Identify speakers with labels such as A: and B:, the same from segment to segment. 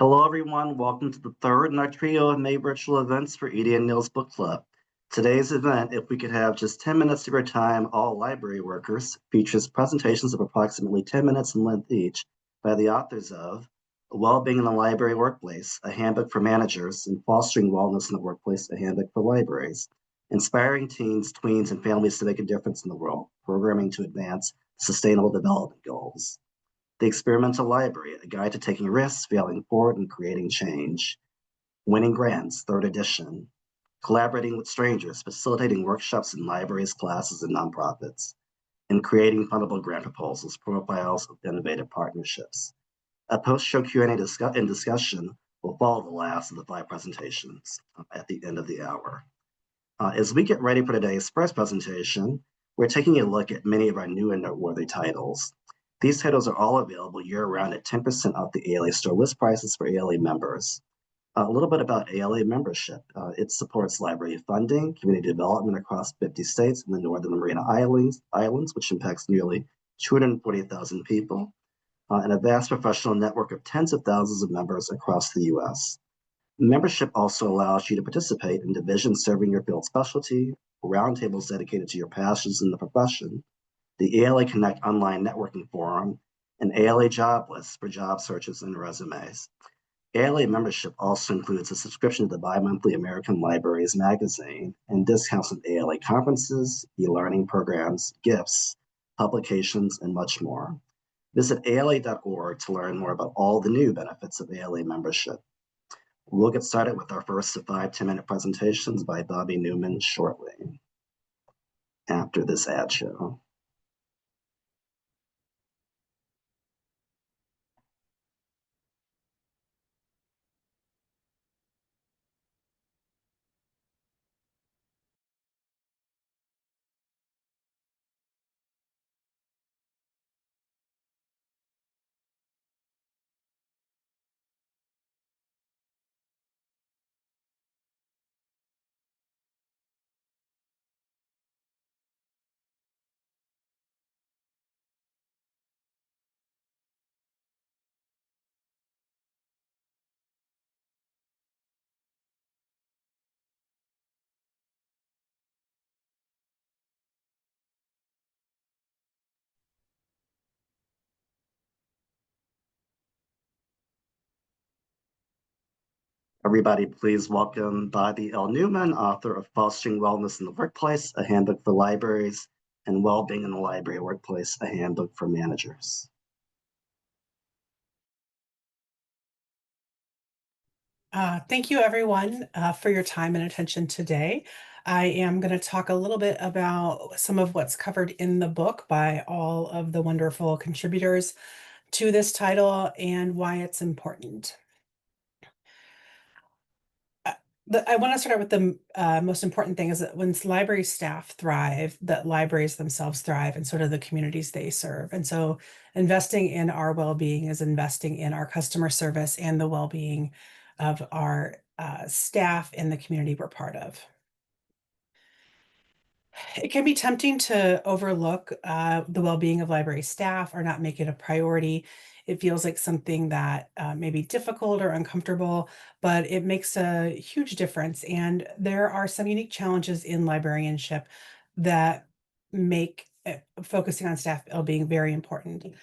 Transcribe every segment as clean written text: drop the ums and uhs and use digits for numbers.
A: Hello, everyone. Welcome to the third in our trio of May virtual events for Edie and Neal's Book Club. Today's event, if we could have just 10 minutes of your time, all library workers, features presentations of approximately 10 minutes in length each by the authors of Well-Being in the Library Workplace, a Handbook for Managers, and Fostering Wellness in the Workplace, a Handbook for Libraries, Inspiring Teens, Tweens, and Families to Make a Difference in the World, Programming to Advance Sustainable Development Goals. The Experimental Library, a guide to taking risks, failing forward, and creating change. Winning Grants, third edition. Collaborating with strangers, facilitating workshops in libraries, classes, and nonprofits. And creating fundable grant proposals, profiles of innovative partnerships. A post-show Q&A and discussion will follow the last of the 5 presentations at the end of the hour. As we get ready for today's first presentation, we're taking a look at many of our new and noteworthy titles. These titles are all available year-round at 10% off the ALA store list prices for ALA members. A little bit about ALA membership. It supports library funding, community development across 50 states and the Northern Mariana Islands, which impacts nearly 240,000 people, and a vast professional network of tens of thousands of members across the U.S. Membership also allows you to participate in divisions serving your field specialty, roundtables dedicated to your passions in the profession, the ALA Connect online networking forum, and ALA job lists for job searches and resumes. ALA membership also includes a subscription to the bi-monthly American Libraries magazine and discounts on ALA conferences, e-learning programs, gifts, publications, and much more. Visit ala.org to learn more about all the new benefits of ALA membership. We'll get started with our first of 5 10-minute presentations by Bobbi Newman shortly after this ad show. Everybody, please welcome Bobbi L. Newman, author of Fostering Wellness in the Workplace, a Handbook for Libraries, and Well-Being in the Library Workplace, a Handbook for Managers.
B: Thank you, everyone, for your time and attention today. I am going to talk a little bit about some of what's covered in the book by all of the wonderful contributors to this title and why it's important. I want to start out with the most important thing is that when library staff thrive, that libraries themselves thrive and sort of the communities they serve. And so investing in our well-being is investing in our customer service and the well-being of our staff and the community we're part of. It can be tempting to overlook the well-being of library staff or not make it a priority. It feels like something that may be difficult or uncomfortable, but it makes a huge difference. And there are some unique challenges in librarianship that make focusing on staff well-being very important.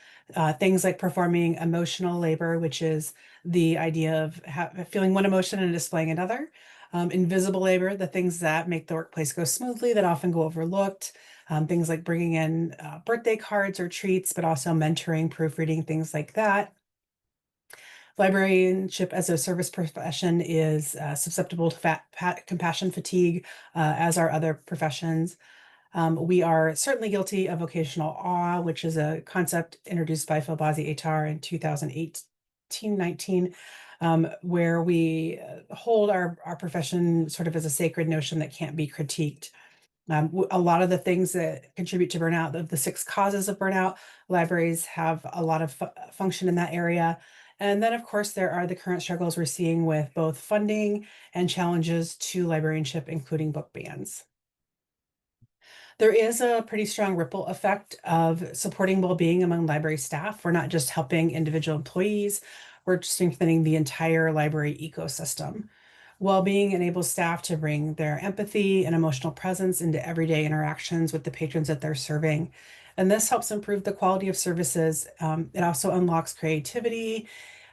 B: Things like performing emotional labor, which is the idea of feeling one emotion and displaying another. Invisible labor, the things that make the workplace go smoothly that often go overlooked, things like bringing in birthday cards or treats, but also mentoring, proofreading, things like that. Librarianship as a service profession is susceptible to compassion fatigue, as are other professions. We are certainly guilty of vocational awe, which is a concept introduced by Phil Bozzi-Atar in 2018-19, where we hold our profession sort of as a sacred notion that can't be critiqued. A lot of the things that contribute to burnout, of the 6 causes of burnout, libraries have a lot of function in that area. And then, of course, there are the current struggles we're seeing with both funding and challenges to librarianship, including book bans. There is a pretty strong ripple effect of supporting well-being among library staff. We're not just helping individual employees, we're strengthening the entire library ecosystem. Well-being enables staff to bring their empathy and emotional presence into everyday interactions with the patrons that they're serving. And this helps improve the quality of services. It also unlocks creativity.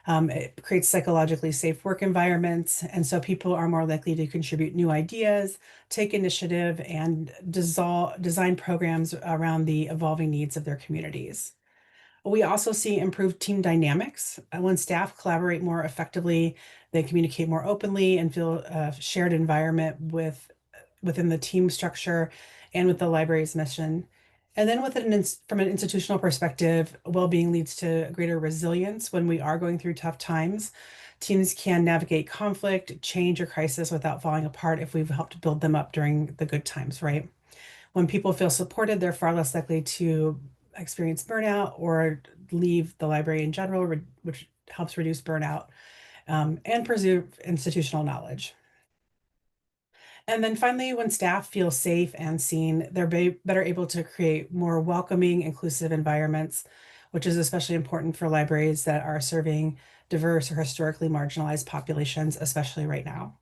B: It creates psychologically safe work environments. And so people are more likely to contribute new ideas, take initiative, and design programs around the evolving needs of their communities. We also see improved team dynamics. When staff collaborate more effectively, they communicate more openly and feel a shared environment within the team structure and with the library's mission. And then from an institutional perspective, well-being leads to greater resilience when we are going through tough times. Teams can navigate conflict, change, or crisis without falling apart if we've helped build them up during the good times, right? When people feel supported, they're far less likely to experience burnout or leave the library in general, which helps reduce burnout and preserve institutional knowledge. And then finally, when staff feel safe and seen, they're better able to create more welcoming, inclusive environments, which is especially important for libraries that are serving diverse or historically marginalized populations, especially right now.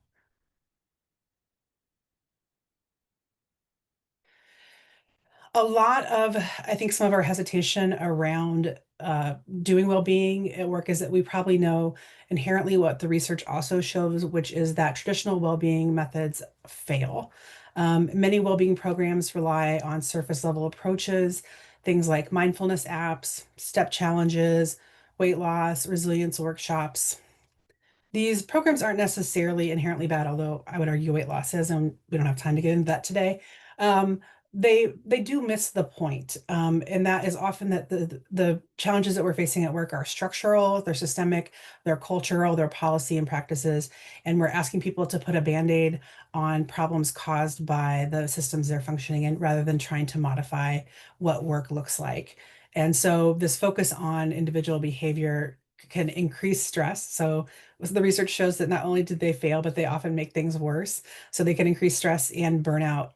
B: A lot of, I think some of our hesitation around doing well-being at work is that we probably know inherently what the research also shows, which is that traditional well-being methods fail. Many well-being programs rely on surface level approaches, things like mindfulness apps, step challenges, weight loss, resilience workshops. These programs aren't necessarily inherently bad, although I would argue weight loss is, and we don't have time to get into that today. Um, they do miss the point, and that is often that the challenges that we're facing at work are structural, they're systemic, they're cultural, they're policy and practices, and we're asking people to put a band-aid on problems caused by the systems they're functioning in, rather than trying to modify what work looks like. And so this focus on individual behavior can increase stress. So the research shows that not only did they fail, but they often make things worse. So they can increase stress and burnout,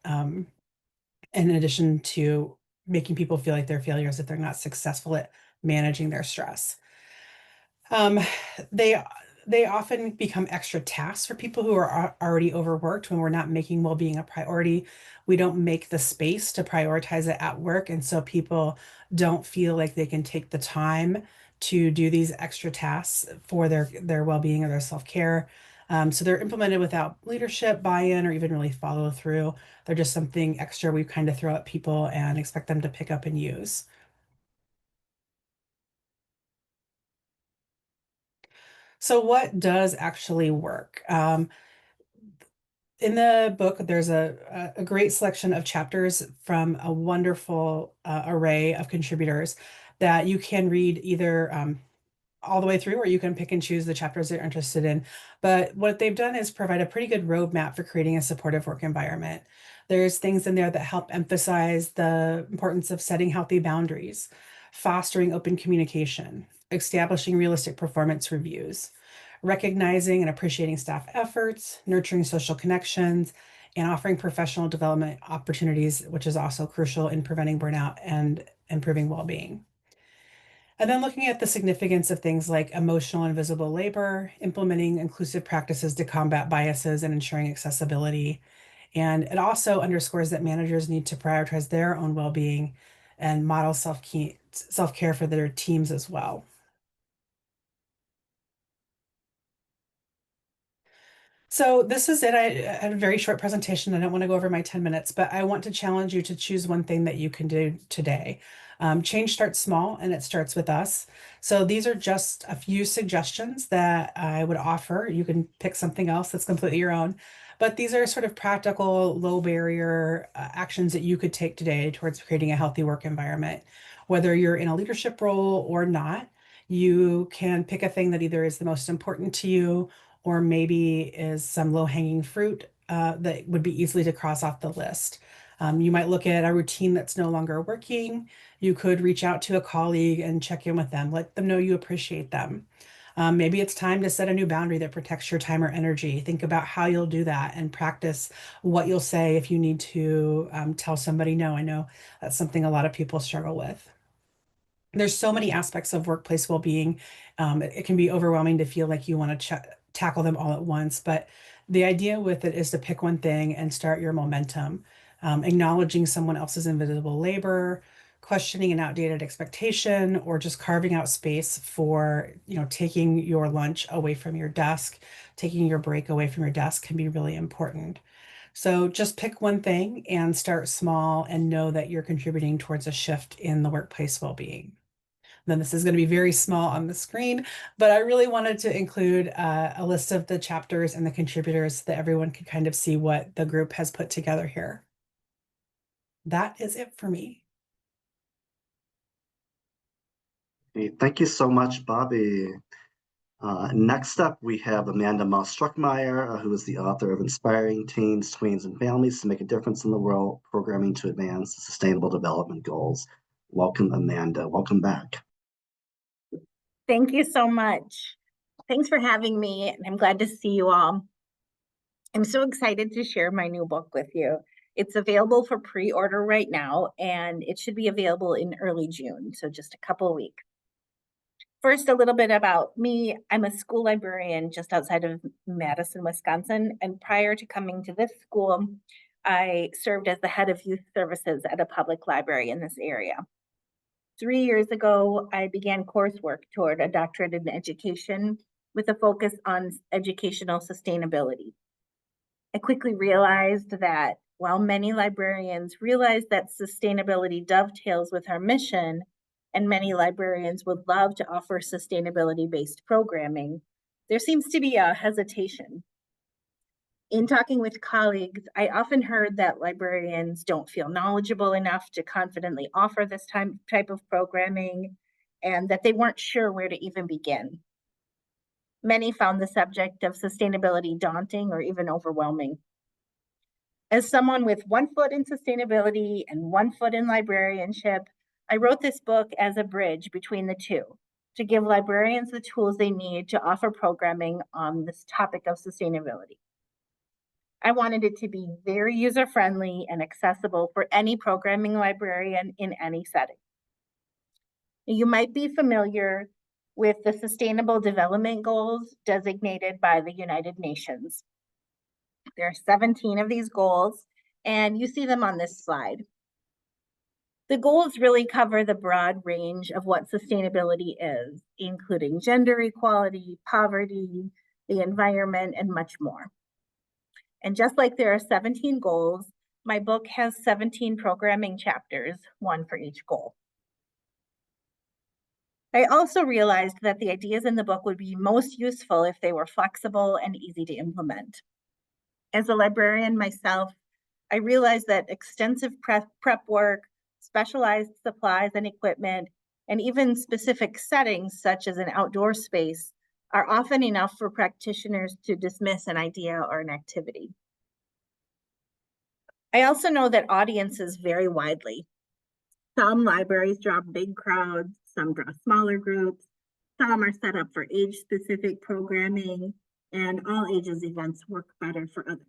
B: in addition to making people feel like they're failures if they're not successful at managing their stress. Um, they they often become extra tasks for people who are already overworked when we're not making well-being a priority. We don't make the space to prioritize it at work, and so people don't feel like they can take the time to do these extra tasks for their well-being or their self-care. So they're implemented without leadership buy-in or even really follow through. They're just something extra we kind of throw at people and expect them to pick up and use. So what does actually work? In the book, there's a great selection of chapters from a wonderful array of contributors that you can read either all the way through, or you can pick and choose the chapters that you're interested in. But what they've done is provide a pretty good roadmap for creating a supportive work environment. There's things in there that help emphasize the importance of setting healthy boundaries, fostering open communication, establishing realistic performance reviews, recognizing and appreciating staff efforts, nurturing social connections, and offering professional development opportunities, which is also crucial in preventing burnout and improving well-being. And then looking at the significance of things like emotional and visible labor, implementing inclusive practices to combat biases and ensuring accessibility. And it also underscores that managers need to prioritize their own well-being and model self-care for their teams as well. So this is it. I had a very short presentation. I don't want to go over my 10 minutes, but I want to challenge you to choose one thing that you can do today. Change starts small and it starts with us. So these are just a few suggestions that I would offer. You can pick something else that's completely your own, but these are sort of practical, low barrier actions that you could take today towards creating a healthy work environment. Whether you're in a leadership role or not, you can pick a thing that either is the most important to you, or maybe is some low-hanging fruit that would be easily to cross off the list. You might look at a routine that's no longer working. You could reach out to a colleague and check in with them, let them know you appreciate them. Maybe it's time to set a new boundary that protects your time or energy. Think about how you'll do that and practice what you'll say if you need to tell somebody no. I know that's something a lot of people struggle with. There's so many aspects of workplace well-being. It can be overwhelming to feel like you want to tackle them all at once, but the idea with it is to pick one thing and start your momentum, acknowledging someone else's invisible labor, questioning an outdated expectation, or just carving out space for, taking your lunch away from your desk, taking your break away from your desk can be really important. So just pick one thing and start small and know that you're contributing towards a shift in the workplace well-being. Then this is going to be very small on the screen, but I really wanted to include a list of the chapters and the contributors so that everyone could kind of see what the group has put together here. That is it for me.
A: Okay, thank you so much, Bobbi. Next up, we have Amanda Moss Struckmeyer, who is the author of Inspiring Teens, Tweens, and Families to Make a Difference in the World, Programming to Advance Sustainable Development Goals. Welcome, Amanda. Welcome back.
C: Thank you so much. Thanks for having me, and I'm glad to see you all. I'm so excited to share my new book with you. It's available for pre-order right now, and it should be available in early June, so just a couple of weeks. First, a little bit about me. I'm a school librarian just outside of Madison, Wisconsin, and prior to coming to this school, I served as the head of youth services at a public library in this area. 3 years ago, I began coursework toward a doctorate in education with a focus on educational sustainability. I quickly realized that while many librarians realize that sustainability dovetails with our mission, and many librarians would love to offer sustainability-based programming, there seems to be a hesitation. In talking with colleagues, I often heard that librarians don't feel knowledgeable enough to confidently offer this type of programming, and that they weren't sure where to even begin. Many found the subject of sustainability daunting or even overwhelming. As someone with one foot in sustainability and one foot in librarianship, I wrote this book as a bridge between the two to give librarians the tools they need to offer programming on this topic of sustainability. I wanted it to be very user-friendly and accessible for any programming librarian in any setting. You might be familiar with the Sustainable Development Goals designated by the United Nations. There are 17 of these goals, and you see them on this slide. The goals really cover the broad range of what sustainability is, including gender equality, poverty, the environment, and much more. And just like there are 17 goals, my book has 17 programming chapters, one for each goal. I also realized that the ideas in the book would be most useful if they were flexible and easy to implement. As a librarian myself, I realized that extensive prep work, specialized supplies and equipment, and even specific settings such as an outdoor space are often enough for practitioners to dismiss an idea or an activity. I also know that audiences vary widely. Some libraries draw big crowds, some draw smaller groups, some are set up for age-specific programming, and all ages events work better for others.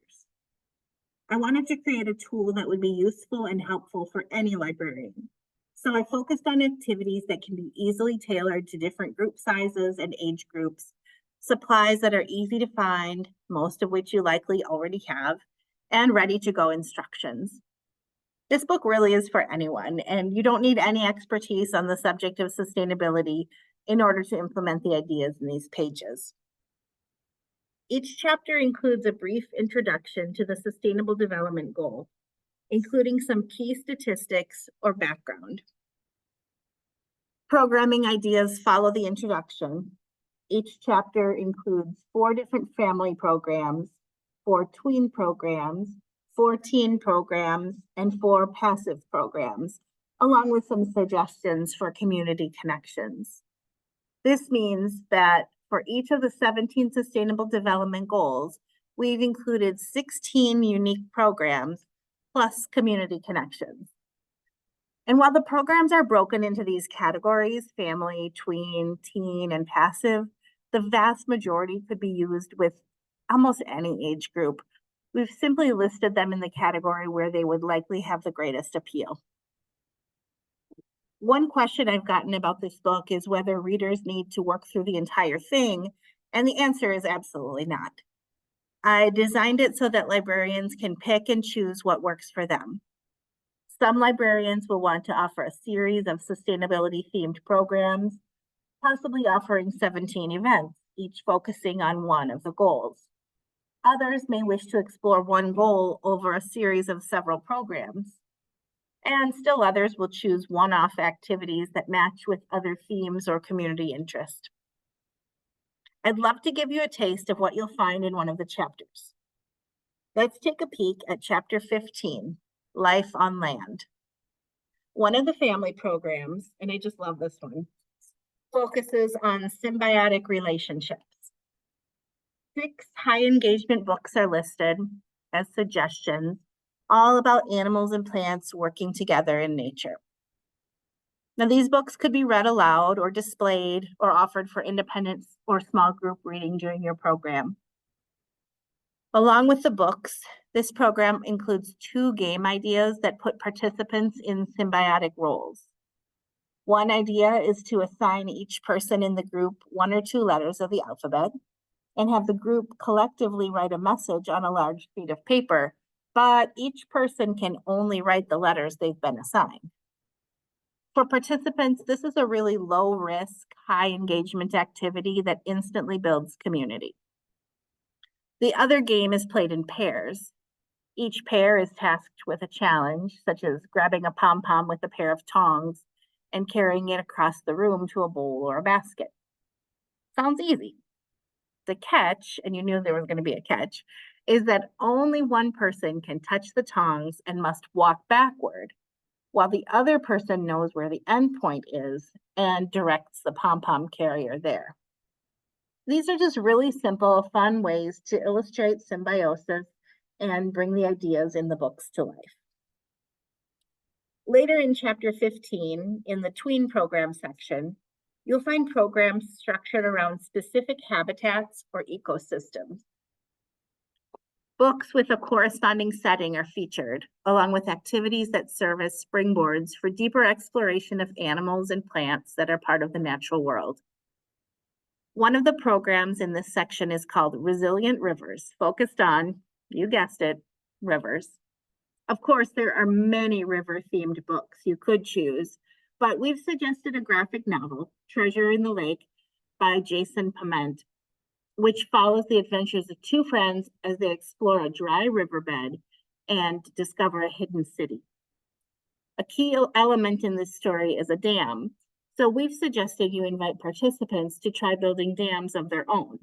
C: I wanted to create a tool that would be useful and helpful for any librarian. So I focused on activities that can be easily tailored to different group sizes and age groups, supplies that are easy to find, most of which you likely already have, and ready-to-go instructions. This book really is for anyone, and you don't need any expertise on the subject of sustainability in order to implement the ideas in these pages. Each chapter includes a brief introduction to the Sustainable Development Goal, including some key statistics or background. Programming ideas follow the introduction. Each chapter includes 4 different family programs, 4 tween programs, 4 teen programs, and 4 passive programs, along with some suggestions for community connections. This means that for each of the 17 Sustainable Development Goals, we've included 16 unique programs plus community connections. And while the programs are broken into these categories, family, tween, teen, and passive, the vast majority could be used with almost any age group. We've simply listed them in the category where they would likely have the greatest appeal. One question I've gotten about this book is whether readers need to work through the entire thing, and the answer is absolutely not. I designed it so that librarians can pick and choose what works for them. Some librarians will want to offer a series of sustainability-themed programs, possibly offering 17 events, each focusing on one of the goals. Others may wish to explore one goal over a series of several programs. And still others will choose one-off activities that match with other themes or community interest. I'd love to give you a taste of what you'll find in one of the chapters. Let's take a peek at chapter 15, Life on Land. One of the family programs, and I just love this one, focuses on symbiotic relationships. 6 high engagement books are listed as suggestions, all about animals and plants working together in nature. Now, these books could be read aloud or displayed or offered for independent or small group reading during your program. Along with the books, this program includes 2 game ideas that put participants in symbiotic roles. One idea is to assign each person in the group 1 or 2 letters of the alphabet and have the group collectively write a message on a large sheet of paper, but each person can only write the letters they've been assigned. For participants, this is a really low risk, high engagement activity that instantly builds community. The other game is played in pairs. Each pair is tasked with a challenge, such as grabbing a pom-pom with a pair of tongs and carrying it across the room to a bowl or a basket. Sounds easy. The catch, and you knew there was going to be a catch, is that only one person can touch the tongs and must walk backward, while the other person knows where the end point is and directs the pom-pom carrier there. These are just really simple, fun ways to illustrate symbiosis and bring the ideas in the books to life. Later in chapter 15, in the tween program section, you'll find programs structured around specific habitats or ecosystems. Books with a corresponding setting are featured, along with activities that serve as springboards for deeper exploration of animals and plants that are part of the natural world. One of the programs in this section is called Resilient Rivers, focused on, you guessed it, rivers. Of course, there are many river-themed books you could choose, but we've suggested a graphic novel, Treasure in the Lake, by Jason Piment, which follows the adventures of 2 friends as they explore a dry riverbed and discover a hidden city. A key element in this story is a dam, so we've suggested you invite participants to try building dams of their own.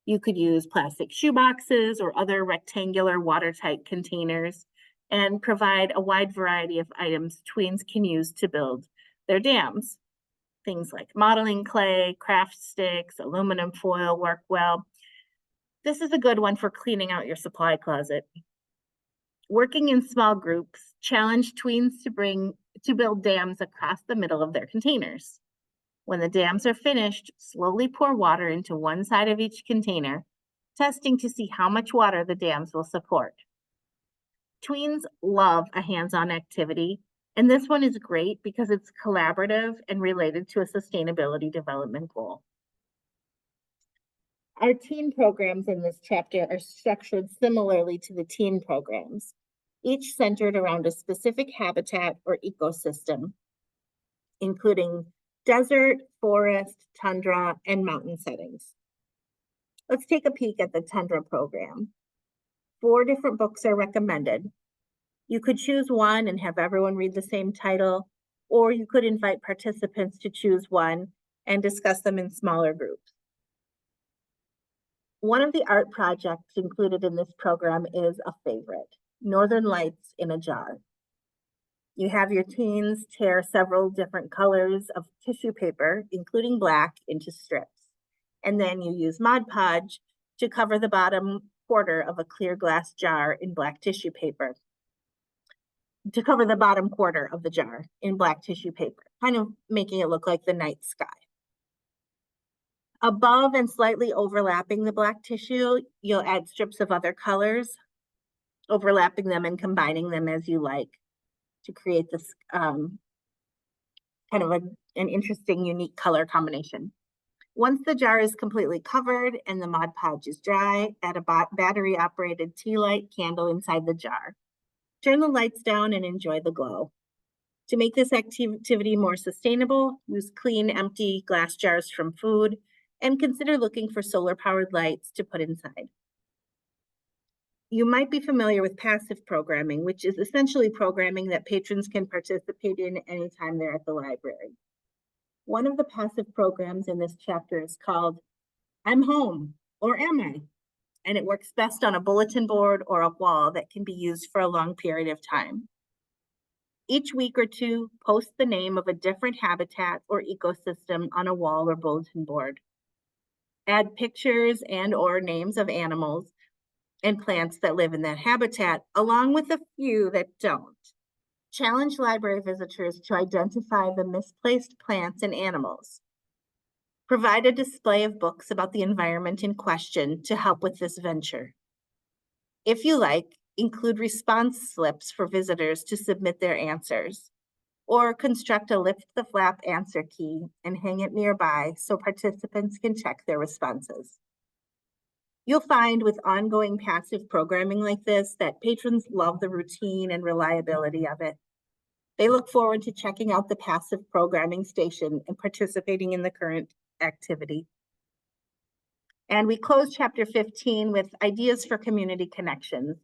C: You could use plastic shoeboxes or other rectangular watertight containers and provide a wide variety of items tweens can use to build their dams. Things like modeling clay, craft sticks, aluminum foil work well. This is a good one for cleaning out your supply closet. Working in small groups, challenge tweens to build dams across the middle of their containers. When the dams are finished, slowly pour water into one side of each container, testing to see how much water the dams will support. Tweens love a hands-on activity, and this one is great because it's collaborative and related to a sustainability development goal. Our teen programs in this chapter are structured similarly to the teen programs, each centered around a specific habitat or ecosystem, including desert, forest, tundra, and mountain settings. Let's take a peek at the tundra program. 4 different books are recommended. You could choose one and have everyone read the same title, or you could invite participants to choose one and discuss them in smaller groups. One of the art projects included in this program is a favorite, Northern Lights in a Jar. You have your teens tear several different colors of tissue paper, including black, into strips. And then you use Mod Podge to cover the bottom quarter of a clear glass jar in black tissue paper. To cover the bottom quarter of the jar in black tissue paper, kind of making it look like the night sky. Above and slightly overlapping the black tissue, you'll add strips of other colors, overlapping them and combining them as you like to create this kind of an interesting, unique color combination. Once the jar is completely covered and the Mod Podge is dry, add a battery-operated tea light candle inside the jar. Turn the lights down and enjoy the glow. To make this activity more sustainable, use clean, empty glass jars from food, and consider looking for solar-powered lights to put inside. You might be familiar with passive programming, which is essentially programming that patrons can participate in anytime they're at the library. One of the passive programs in this chapter is called I'm Home, or Am I? And it works best on a bulletin board or a wall that can be used for a long period of time. Each week or two, post the name of a different habitat or ecosystem on a wall or bulletin board. Add pictures and/or names of animals and plants that live in that habitat, along with a few that don't. Challenge library visitors to identify the misplaced plants and animals. Provide a display of books about the environment in question to help with this venture. If you like, include response slips for visitors to submit their answers, or construct a lift the flap answer key and hang it nearby so participants can check their responses. You'll find with ongoing passive programming like this that patrons love the routine and reliability of it. They look forward to checking out the passive programming station and participating in the current activity. And we close chapter 15 with ideas for community connections,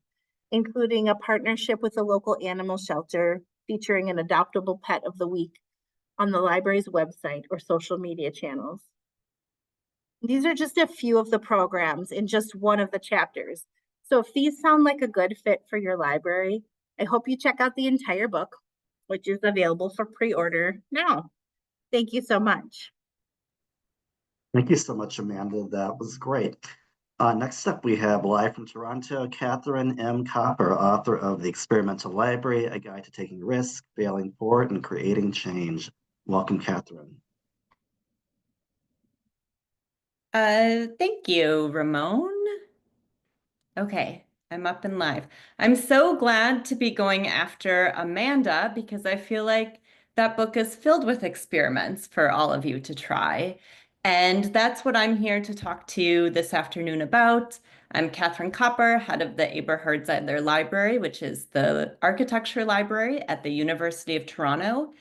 C: including a partnership with a local animal shelter featuring an adoptable pet of the week on the library's website or social media channels. These are just a few of the programs in just one of the chapters. So if these sound like a good fit for your library, I hope you check out the entire book, which is available for pre-order now. Thank you so much.
A: Thank you so much, Amanda. That was great. Next up, we have live from Toronto, Cathryn M. Copper, author of The Experimental Library, A Guide to Taking Risks, Failing Forward, and Creating Change. Welcome, Cathryn.
D: Thank you, Ramon. Okay, I'm up and live. I'm so glad to be going after Amanda because I feel like that book is filled with experiments for all of you to try. And that's what I'm here to talk to you this afternoon about. I'm Cathryn Copper, head of the Eberhard Zeidler Library, which is the architecture library at the University of Toronto.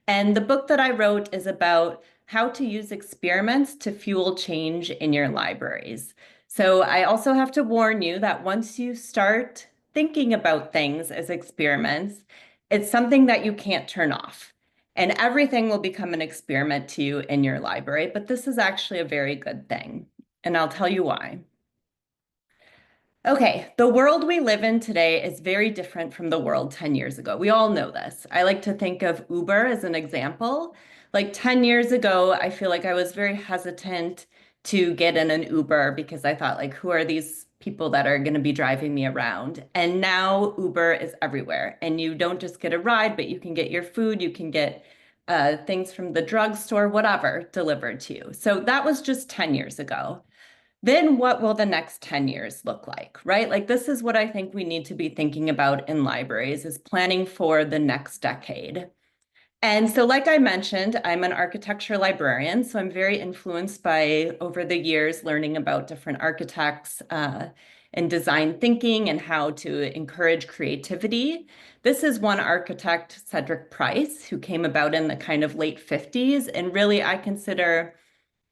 D: And the book that I wrote is about how to use experiments to fuel change in your libraries. So I also have to warn you that once you start thinking about things as experiments, it's something that you can't turn off. And everything will become an experiment to you in your library, but this is actually a very good thing. And I'll tell you why. Okay, the world we live in today is very different from the world 10 years ago. We all know this. I like to think of Uber as an example. Like 10 years ago, I feel like I was very hesitant to get in an Uber because I thought, like, who are these people that are going to be driving me around? And now Uber is everywhere. And you don't just get a ride, but you can get your food, you can get things from the drugstore, whatever, delivered to you. So that was just 10 years ago. Then what will the next 10 years look like, right? Like this is what I think we need to be thinking about in libraries is planning for the next decade. And so like I mentioned, I'm an architecture librarian, so I'm very influenced by, over the years, learning about different architects and design thinking and how to encourage creativity. This is one architect, Cedric Price, who came about in the kind of late 50s, and really I consider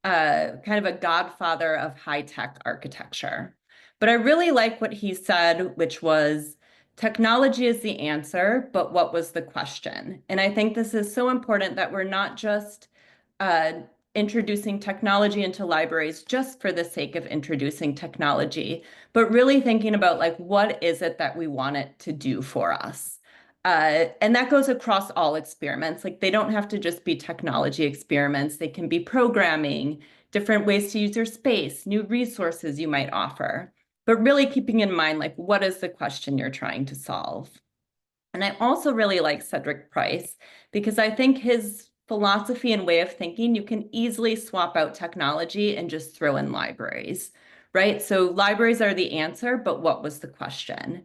D: kind of a godfather of high-tech architecture. But I really like what he said, which was, technology is the answer, but what was the question? And I think this is so important that we're not just introducing technology into libraries just for the sake of introducing technology, but really thinking about like, what is it that we want it to do for us? And that goes across all experiments. Like they don't have to just be technology experiments. They can be programming, different ways to use your space, new resources you might offer, but really keeping in mind, like, what is the question you're trying to solve? And I also really like Cedric Price because I think his philosophy and way of thinking, you can easily swap out technology and just throw in libraries, right? So libraries are the answer, but what was the question?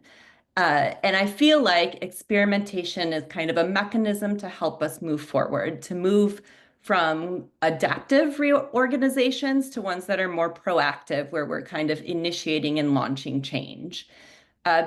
D: And I feel like experimentation is kind of a mechanism to help us move forward, to move from adaptive reorganizations to ones that are more proactive, where we're kind of initiating and launching change.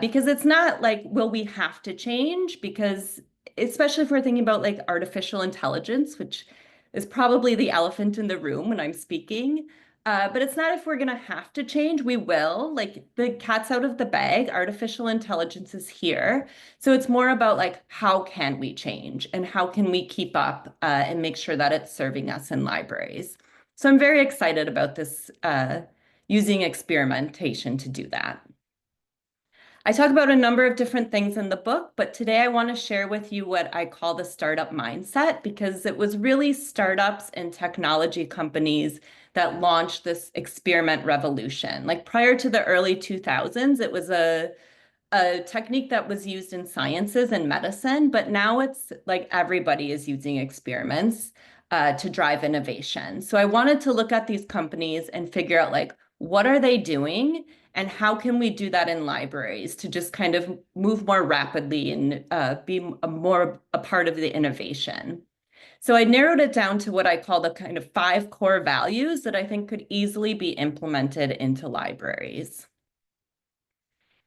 D: Because it's not like, will we have to change? Because especially if we're thinking about like artificial intelligence, which is probably the elephant in the room when I'm speaking. But it's not if we're going to have to change, we will. Like the cat's out of the bag, artificial intelligence is here. So it's more about like, how can we change and how can we keep up and make sure that it's serving us in libraries. So I'm very excited about this, using experimentation to do that. I talk about a number of different things in the book, but today I want to share with you what I call the startup mindset, because it was really startups and technology companies that launched this experiment revolution. Like prior to the early 2000s, it was a technique that was used in sciences and medicine, but now it's like everybody is using experiments to drive innovation. So I wanted to look at these companies and figure out like, what are they doing and how can we do that in libraries to just kind of move more rapidly and be a part of the innovation. So I narrowed it down to what I call the kind of 5 core values that I think could easily be implemented into libraries.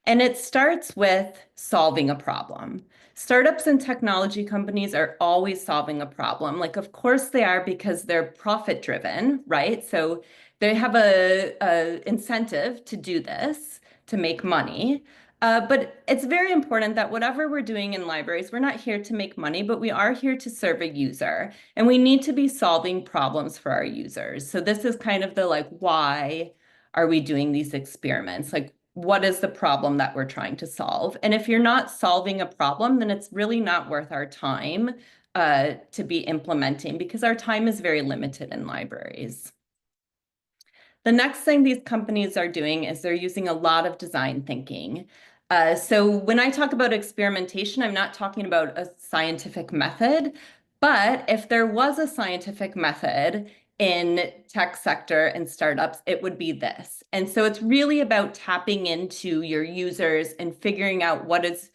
D: And it starts with solving a problem. Startups and technology companies are always solving a problem. Like, of course they are, because they're profit driven, right? So they have a incentive to do this, to make money. But it's very important that whatever we're doing in libraries, we're not here to make money, but we are here to serve a user. And we need to be solving problems for our users. So this is kind of the like, why are we doing these experiments? Like, what is the problem that we're trying to solve? And if you're not solving a problem, then it's really not worth our time to be implementing, because our time is very limited in libraries. The next thing these companies are doing is they're using a lot of design thinking. So when I talk about experimentation, I'm not talking about a scientific method, but if there was a scientific method in tech sector and startups, it would be this. And so it's really about tapping into your users and figuring out what is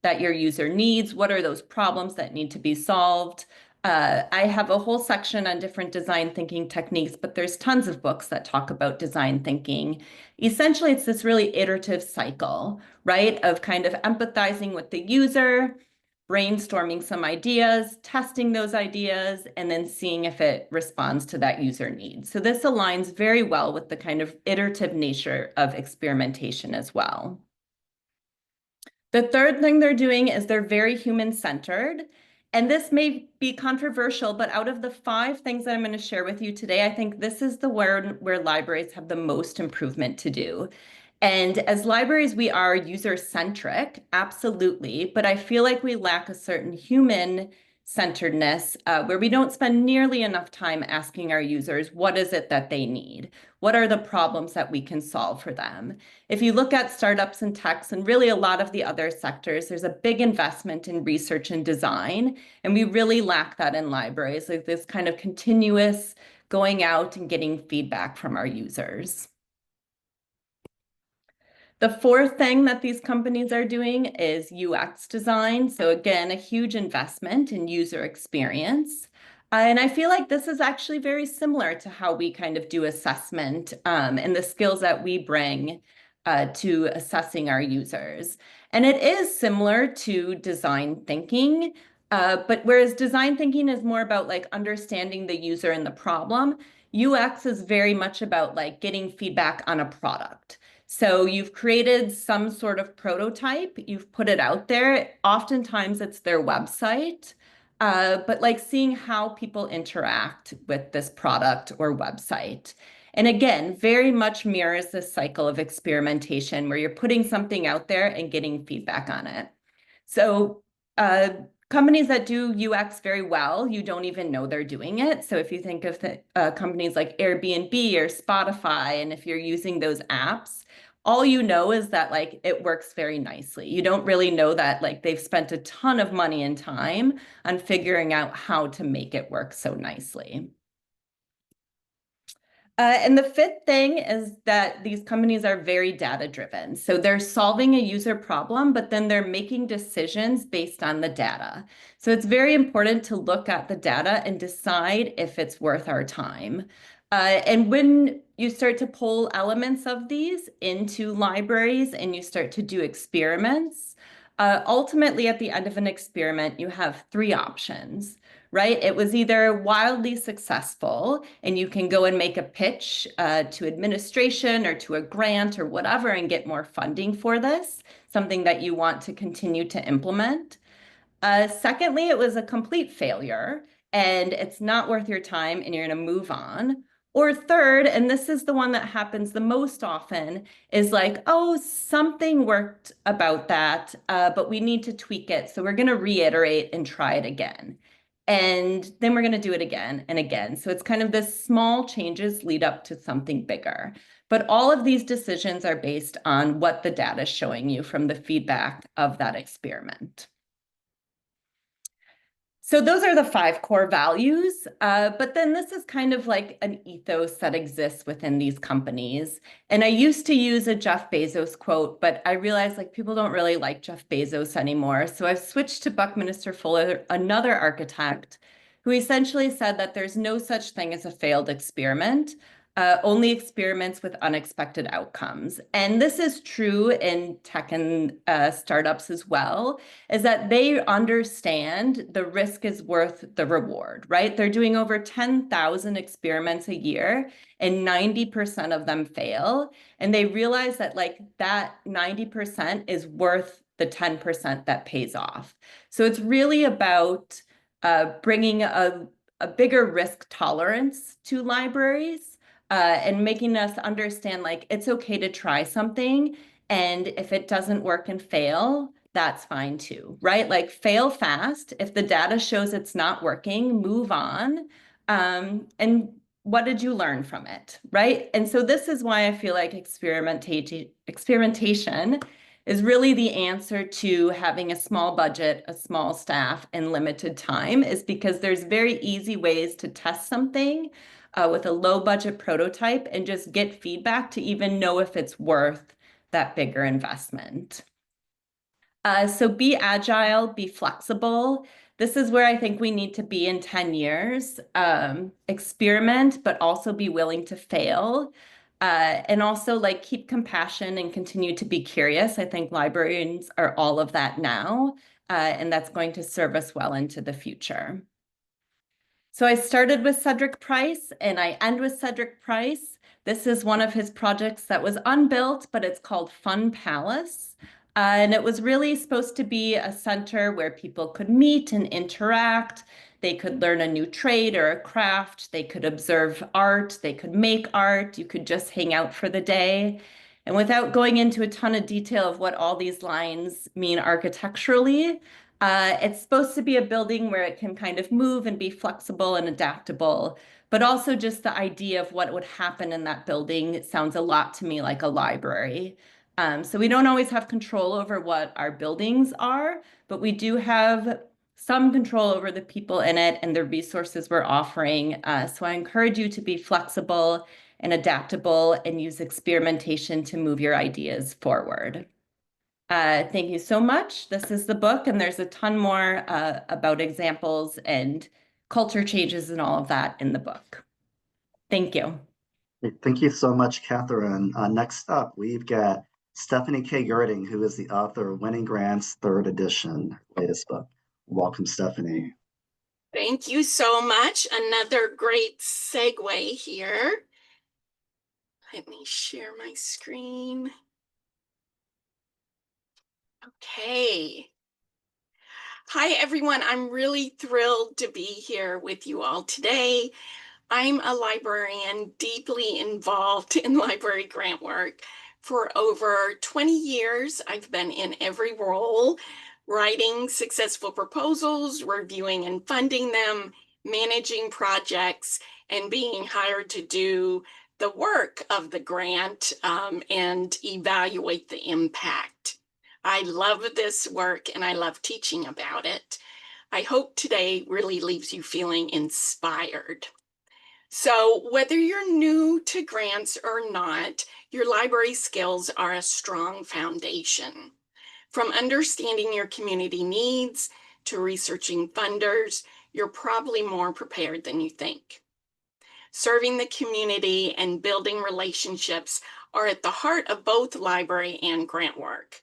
D: that your user needs, what are those problems that need to be solved. I have a whole section on different design thinking techniques, but there's tons of books that talk about design thinking. Essentially, it's this really iterative cycle, right, of kind of empathizing with the user, brainstorming some ideas, testing those ideas, and then seeing if it responds to that user need. So this aligns very well with the kind of iterative nature of experimentation as well. The third thing they're doing is they're very human-centered. And this may be controversial, but out of the 5 things that I'm going to share with you today, I think this is the where libraries have the most improvement to do. And as libraries, we are user-centric, absolutely, but I feel like we lack a certain human-centeredness where we don't spend nearly enough time asking our users, what is it that they need? What are the problems that we can solve for them? If you look at startups and techs and really a lot of the other sectors, there's a big investment in research and design, and we really lack that in libraries, like this kind of continuous going out and getting feedback from our users. The 4th thing that these companies are doing is UX design. So again, a huge investment in user experience. And I feel like this is actually very similar to how we kind of do assessment and the skills that we bring to assessing our users. And it is similar to design thinking, but whereas design thinking is more about like understanding the user and the problem, UX is very much about like getting feedback on a product. So you've created some sort of prototype, you've put it out there. Oftentimes it's their website, but like seeing how people interact with this product or website. And again, very much mirrors this cycle of experimentation where you're putting something out there and getting feedback on it. So companies that do UX very well, you don't even know they're doing it. So if you think of the, companies like Airbnb or Spotify, and if you're using those apps, all you know is that like it works very nicely. You don't really know that like they've spent a ton of money and time on figuring out how to make it work so nicely. And the fifth thing is that these companies are very data driven. So they're solving a user problem, but then they're making decisions based on the data. So it's very important to look at the data and decide if it's worth our time. And when you start to pull elements of these into libraries and you start to do experiments, ultimately at the end of an experiment, you have three options. Right? It was either wildly successful and you can go and make a pitch to administration or to a grant or whatever and get more funding for this, something that you want to continue to implement. Secondly, it was a complete failure and it's not worth your time and you're going to move on. Or third, and this is the one that happens the most often, is like, oh, something worked about that, but we need to tweak it. So we're going to reiterate and try it again. And then we're going to do it again and again. So it's kind of this small changes lead up to something bigger. But all of these decisions are based on what the data is showing you from the feedback of that experiment. So those are the 5 core values, but then this is kind of like an ethos that exists within these companies. And I used to use a Jeff Bezos quote, but I realized like people don't really like Jeff Bezos anymore. So I've switched to Buckminster Fuller, another architect, who essentially said that there's no such thing as a failed experiment. Only experiments with unexpected outcomes. And this is true in tech and startups as well, is that they understand the risk is worth the reward, right? They're doing over 10,000 experiments a year and 90% of them fail. And they realize that like that 90% is worth the 10% that pays off. So it's really about bringing a bigger risk tolerance to libraries. And making us understand like it's okay to try something, and if it doesn't work and fail, that's fine too, right? Like fail fast. If the data shows it's not working, move on. And what did you learn from it, right? And so this is why I feel like experimentation is really the answer to having a small budget, a small staff, and limited time, is because there's very easy ways to test something with a low budget prototype and just get feedback to even know if it's worth that bigger investment. So be agile, be flexible. This is where I think we need to be in 10 years. Experiment, but also be willing to fail. And also like keep compassion and continue to be curious. I think librarians are all of that now, and that's going to serve us well into the future. So I started with Cedric Price and I end with Cedric Price. This is one of his projects that was unbuilt, but it's called Fun Palace. And it was really supposed to be a center where people could meet and interact. They could learn a new trade or a craft. They could observe art. They could make art. You could just hang out for the day. And without going into a ton of detail of what all these lines mean architecturally, it's supposed to be a building where it can kind of move and be flexible and adaptable, but also just the idea of what would happen in that building. It sounds a lot to me like a library. So we don't always have control over what our buildings are, but we do have some control over the people in it and the resources we're offering. So I encourage you to be flexible and adaptable and use experimentation to move your ideas forward. Thank you so much. This is the book, and there's a ton more about examples and culture changes and all of that in the book. Thank you.
A: Thank you so much, Cathryn. Next up, we've got Stephanie K. Gerding, who is the author of Winning Grants, 3rd edition, latest book. Welcome, Stephanie.
E: Thank you so much. Another great segue here. Let me share my screen. Okay. Hi, everyone. I'm really thrilled to be here with you all today. I'm a librarian deeply involved in library grant work. For over 20 years, I've been in every role, writing successful proposals, reviewing and funding them, managing projects, and being hired to do the work of the grant and evaluate the impact. I love this work and I love teaching about it. I hope today really leaves you feeling inspired. So whether you're new to grants or not, your library skills are a strong foundation. From understanding your community needs to researching funders, you're probably more prepared than you think. Serving the community and building relationships are at the heart of both library and grant work.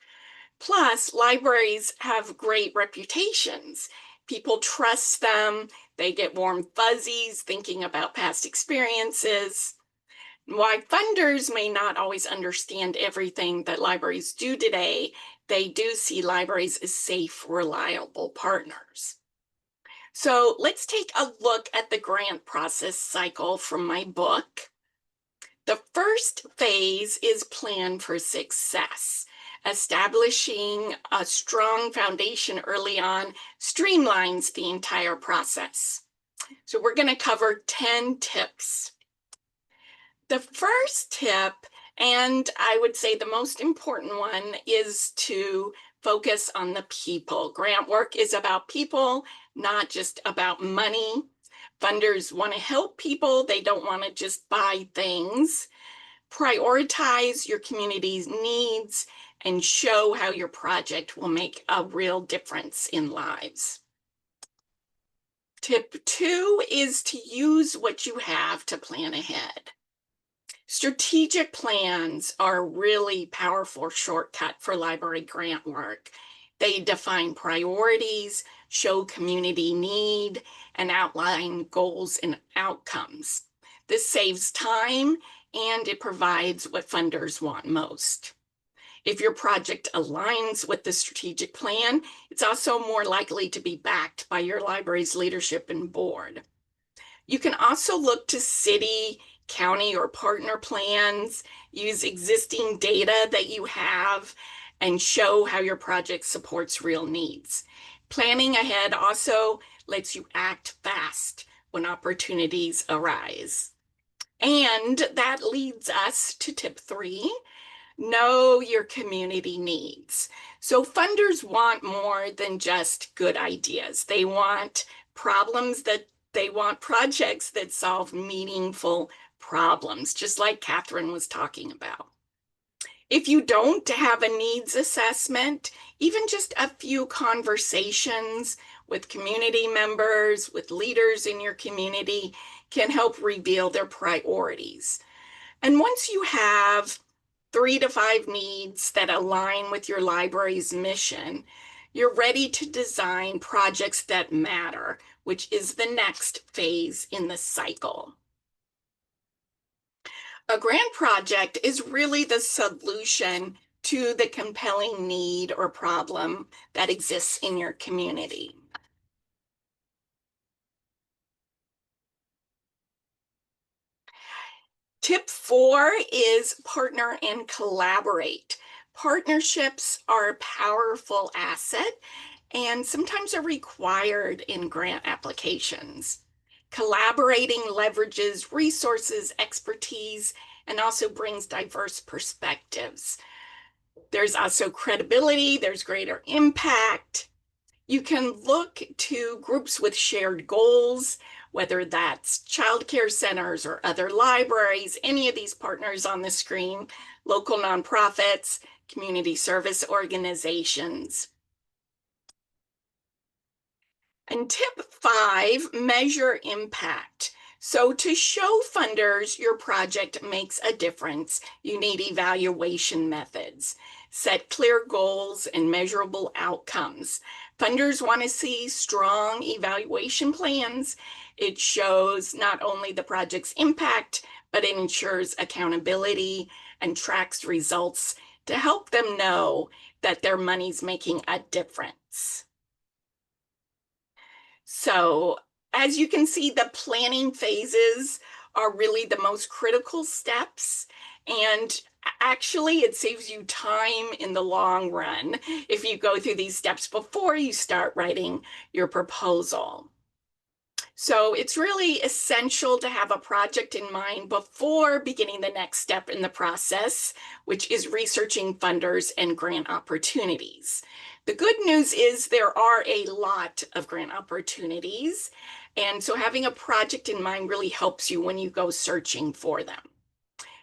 E: Plus, libraries have great reputations. People trust them. They get warm fuzzies thinking about past experiences. While funders may not always understand everything that libraries do today, they do see libraries as safe, reliable partners. So let's take a look at the grant process cycle from my book. The first phase is plan for success. Establishing a strong foundation early on streamlines the entire process. So we're going to cover 10 tips. The first tip, and I would say the most important one, is to focus on the people. Grant work is about people, not just about money. Funders want to help people. They don't want to just buy things. Prioritize your community's needs and show how your project will make a real difference in lives. Tip 2 is to use what you have to plan ahead. Strategic plans are a really powerful shortcut for library grant work. They define priorities, show community need, and outline goals and outcomes. This saves time and it provides what funders want most. If your project aligns with the strategic plan, it's also more likely to be backed by your library's leadership and board. You can also look to city, county, or partner plans, use existing data that you have, and show how your project supports real needs. Planning ahead also lets you act fast when opportunities arise. And that leads us to tip 3, know your community needs. So funders want more than just good ideas. They want projects that solve meaningful problems, just like Cathryn was talking about. If you don't have a needs assessment, even just a few conversations with community members, with leaders in your community, can help reveal their priorities. And once you have 3 to 5 needs that align with your library's mission, you're ready to design projects that matter, which is the next phase in the cycle. A grant project is really the solution to the compelling need or problem that exists in your community. Tip 4 is partner and collaborate. Partnerships are a powerful asset and sometimes are required in grant applications. Collaborating leverages resources, expertise, and also brings diverse perspectives. There's also credibility, there's greater impact. You can look to groups with shared goals, whether that's childcare centers or other libraries, any of these partners on the screen, local nonprofits, community service organizations. And tip 5, measure impact. So to show funders your project makes a difference, you need evaluation methods. Set clear goals and measurable outcomes. Funders want to see strong evaluation plans. It shows not only the project's impact, but it ensures accountability and tracks results to help them know that their money's making a difference. So as you can see, the planning phases are really the most critical steps. And actually, it saves you time in the long run if you go through these steps before you start writing your proposal. So it's really essential to have a project in mind before beginning the next step in the process, which is researching funders and grant opportunities. The good news is there are a lot of grant opportunities, And so having a project in mind really helps you when you go searching for them.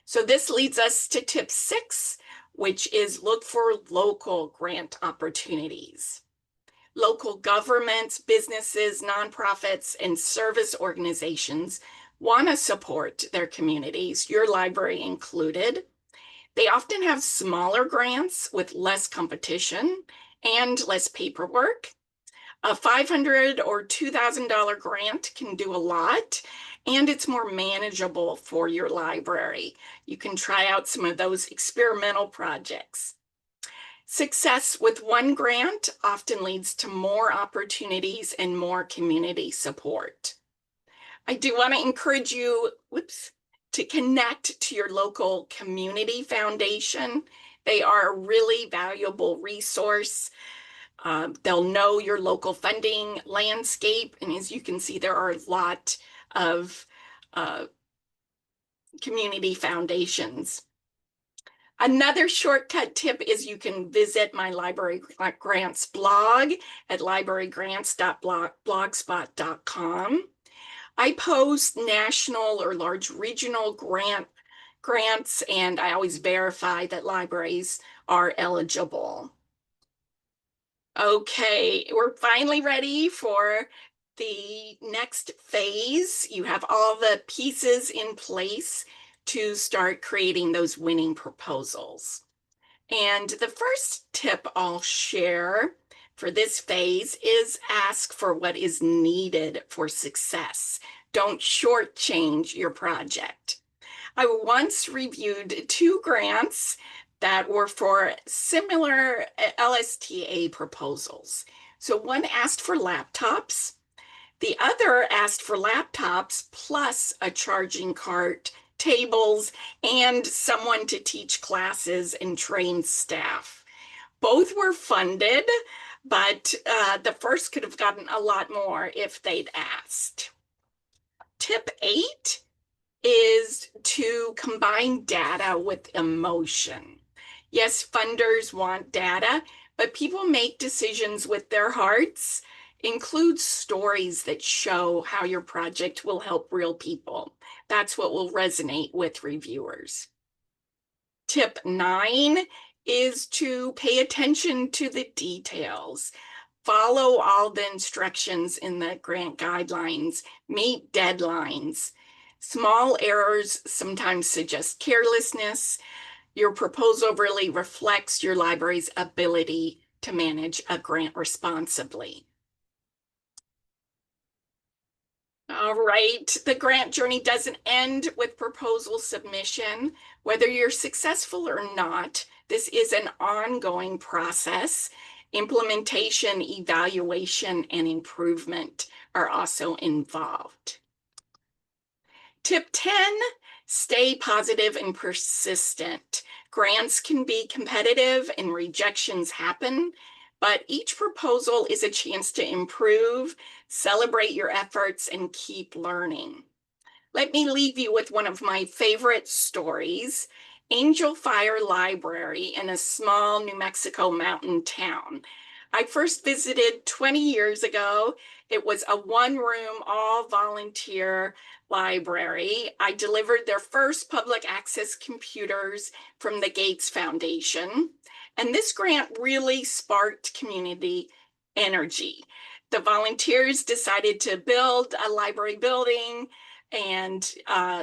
E: So this leads us to tip 6, which is look for local grant opportunities. Local governments, businesses, nonprofits, and service organizations want to support their communities, your library included. They often have smaller grants with less competition and less paperwork. A $500 or $2,000 grant can do a lot, and it's more manageable for your library. You can try out some of those experimental projects. Success with one grant often leads to more opportunities and more community support. I do want to encourage you, to connect to your local community foundation. They are a really valuable resource. They'll know your local funding landscape. And as you can see, there are a lot of community foundations. Another shortcut tip is you can visit my Library Grants blog at librarygrants.blogspot.com. I post national or large regional grants, and I always verify that libraries are eligible. Okay, we're finally ready for the next phase. You have all the pieces in place to start creating those winning proposals. And the first tip I'll share for this phase is ask for what is needed for success. Don't shortchange your project. I once reviewed 2 grants that were for similar LSTA proposals. So one asked for laptops. The other asked for laptops plus a charging cart, tables, and someone to teach classes and train staff. Both were funded, but the first could have gotten a lot more if they'd asked. Tip 8 is to combine data with emotion. Yes, funders want data, but people make decisions with their hearts. Include stories that show how your project will help real people. That's what will resonate with reviewers. Tip 9 is to pay attention to the details. Follow all the instructions in the grant guidelines. Meet deadlines. Small errors sometimes suggest carelessness. Your proposal really reflects your library's ability to manage a grant responsibly. All right, the grant journey doesn't end with proposal submission. Whether you're successful or not, this is an ongoing process. Implementation, evaluation, and improvement are also involved. Tip 10, stay positive and persistent. Grants can be competitive and rejections happen, but each proposal is a chance to improve, celebrate your efforts, and keep learning. Let me leave you with one of my favorite stories, Angel Fire Library in a small New Mexico mountain town. I first visited 20 years ago. It was a one-room, all-volunteer library. I delivered their first public access computers from the Gates Foundation. And this grant really sparked community energy. The volunteers decided to build a library building, and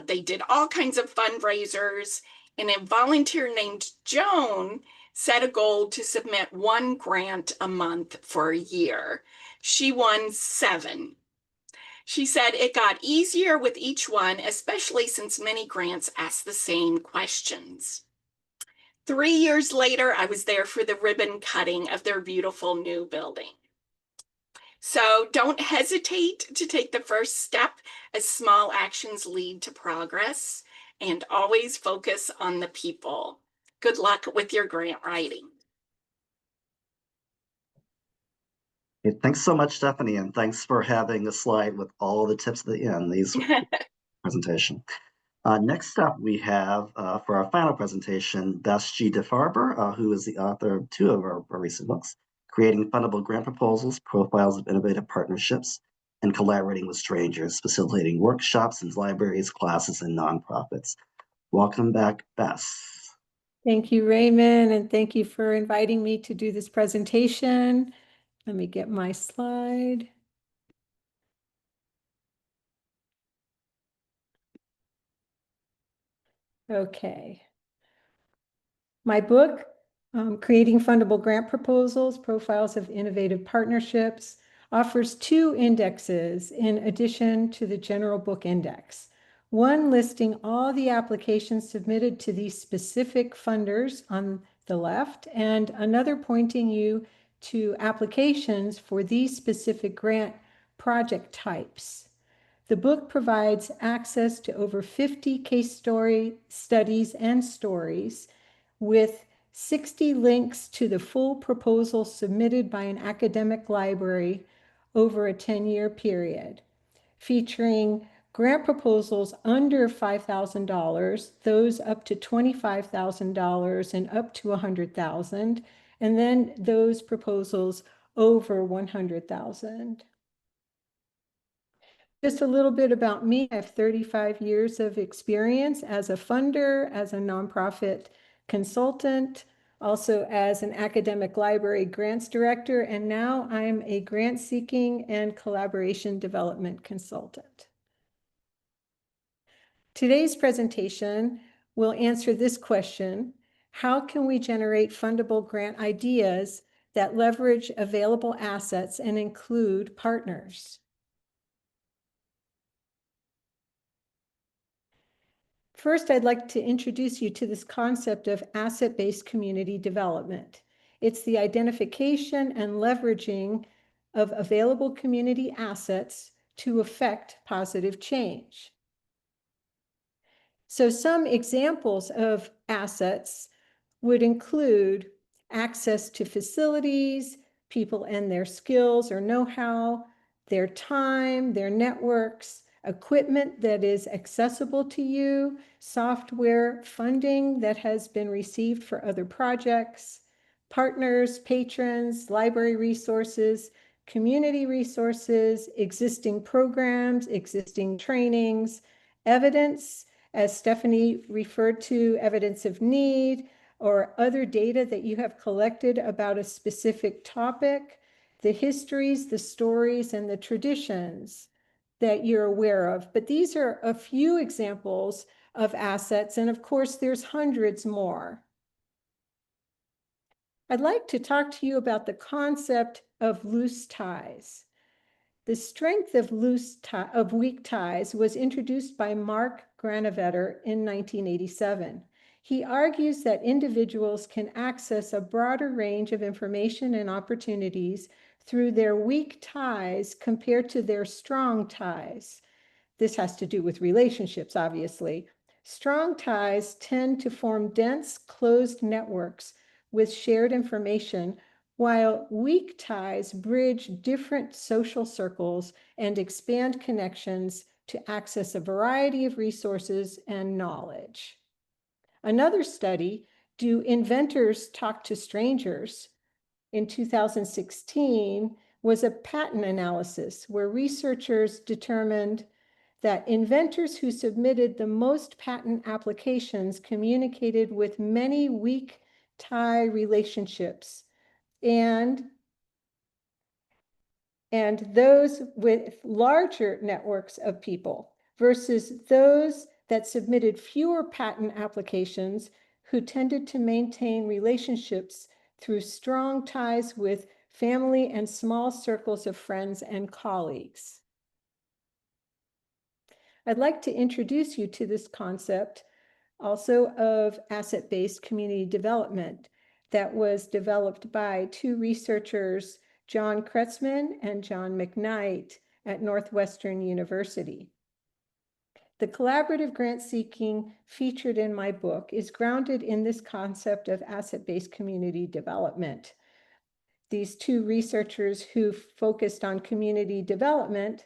E: they did all kinds of fundraisers. And a volunteer named Joan set a goal to submit 1 grant a month for a year. She won 7. She said it got easier with each one, especially since many grants ask the same questions. 3 years later, I was there for the ribbon cutting of their beautiful new building. So don't hesitate to take the first step, as small actions lead to progress, and always focus on the people. Good luck with your grant writing.
A: Okay, thanks so much, Stephanie, and thanks for having a slide with all the tips at the end. These presentation. Next up, we have for our final presentation, Bess G. Farber, who is the author of 2 of our recent books, Creating Fundable Grant Proposals, Profiles of Innovative Partnerships, and collaborating with strangers, facilitating workshops in libraries, classes, and nonprofits. Welcome back, Bess.
F: Thank you, Raymond, and thank you for inviting me to do this presentation. Let me get my slide. Okay. My book, Creating Fundable Grant Proposals, Profiles of Innovative Partnerships, offers 2 indexes in addition to the general book index. One listing all the applications submitted to these specific funders on the left, and another pointing you to applications for these specific grant project types. The book provides access to over 50 case studies and stories, with 60 links to the full proposal submitted by an academic library over a 10-year period, featuring grant proposals under $5,000, those up to $25,000 and up to $100,000, and then those proposals over $100,000. Just a little bit about me. I have 35 years of experience as a funder, as a nonprofit consultant, also as an academic library grants director, and now I'm a grant seeking and collaboration development consultant. Today's presentation will answer this question: how can we generate fundable grant ideas that leverage available assets and include partners? First, I'd like to introduce you to this concept of asset-based community development. It's the identification and leveraging of available community assets to effect positive change. So some examples of assets would include access to facilities, people and their skills or know-how, their time, their networks, equipment that is accessible to you, software funding that has been received for other projects, partners, patrons, library resources, community resources, existing programs, existing trainings, evidence, as Stephanie referred to, evidence of need, or other data that you have collected about a specific topic, the histories, the stories, and the traditions that you're aware of. But these are a few examples of assets, and of course, there's hundreds more. I'd like to talk to you about the concept of loose ties. The strength of weak ties was introduced by Mark Granovetter in 1987. He argues that individuals can access a broader range of information and opportunities through their weak ties compared to their strong ties. This has to do with relationships, obviously. Strong ties tend to form dense, closed networks with shared information, while weak ties bridge different social circles and expand connections to access a variety of resources and knowledge. Another study, Do Inventors Talk to Strangers? In 2016 was a patent analysis where researchers determined that inventors who submitted the most patent applications communicated with many weak tie relationships, and those with larger networks of people versus those that submitted fewer patent applications who tended to maintain relationships through strong ties with family and small circles of friends and colleagues. I'd like to introduce you to this concept also of asset-based community development that was developed by 2 researchers, John Kretzman and John McKnight at Northwestern University. The collaborative grant seeking featured in my book is grounded in this concept of asset-based community development. These 2 researchers who focused on community development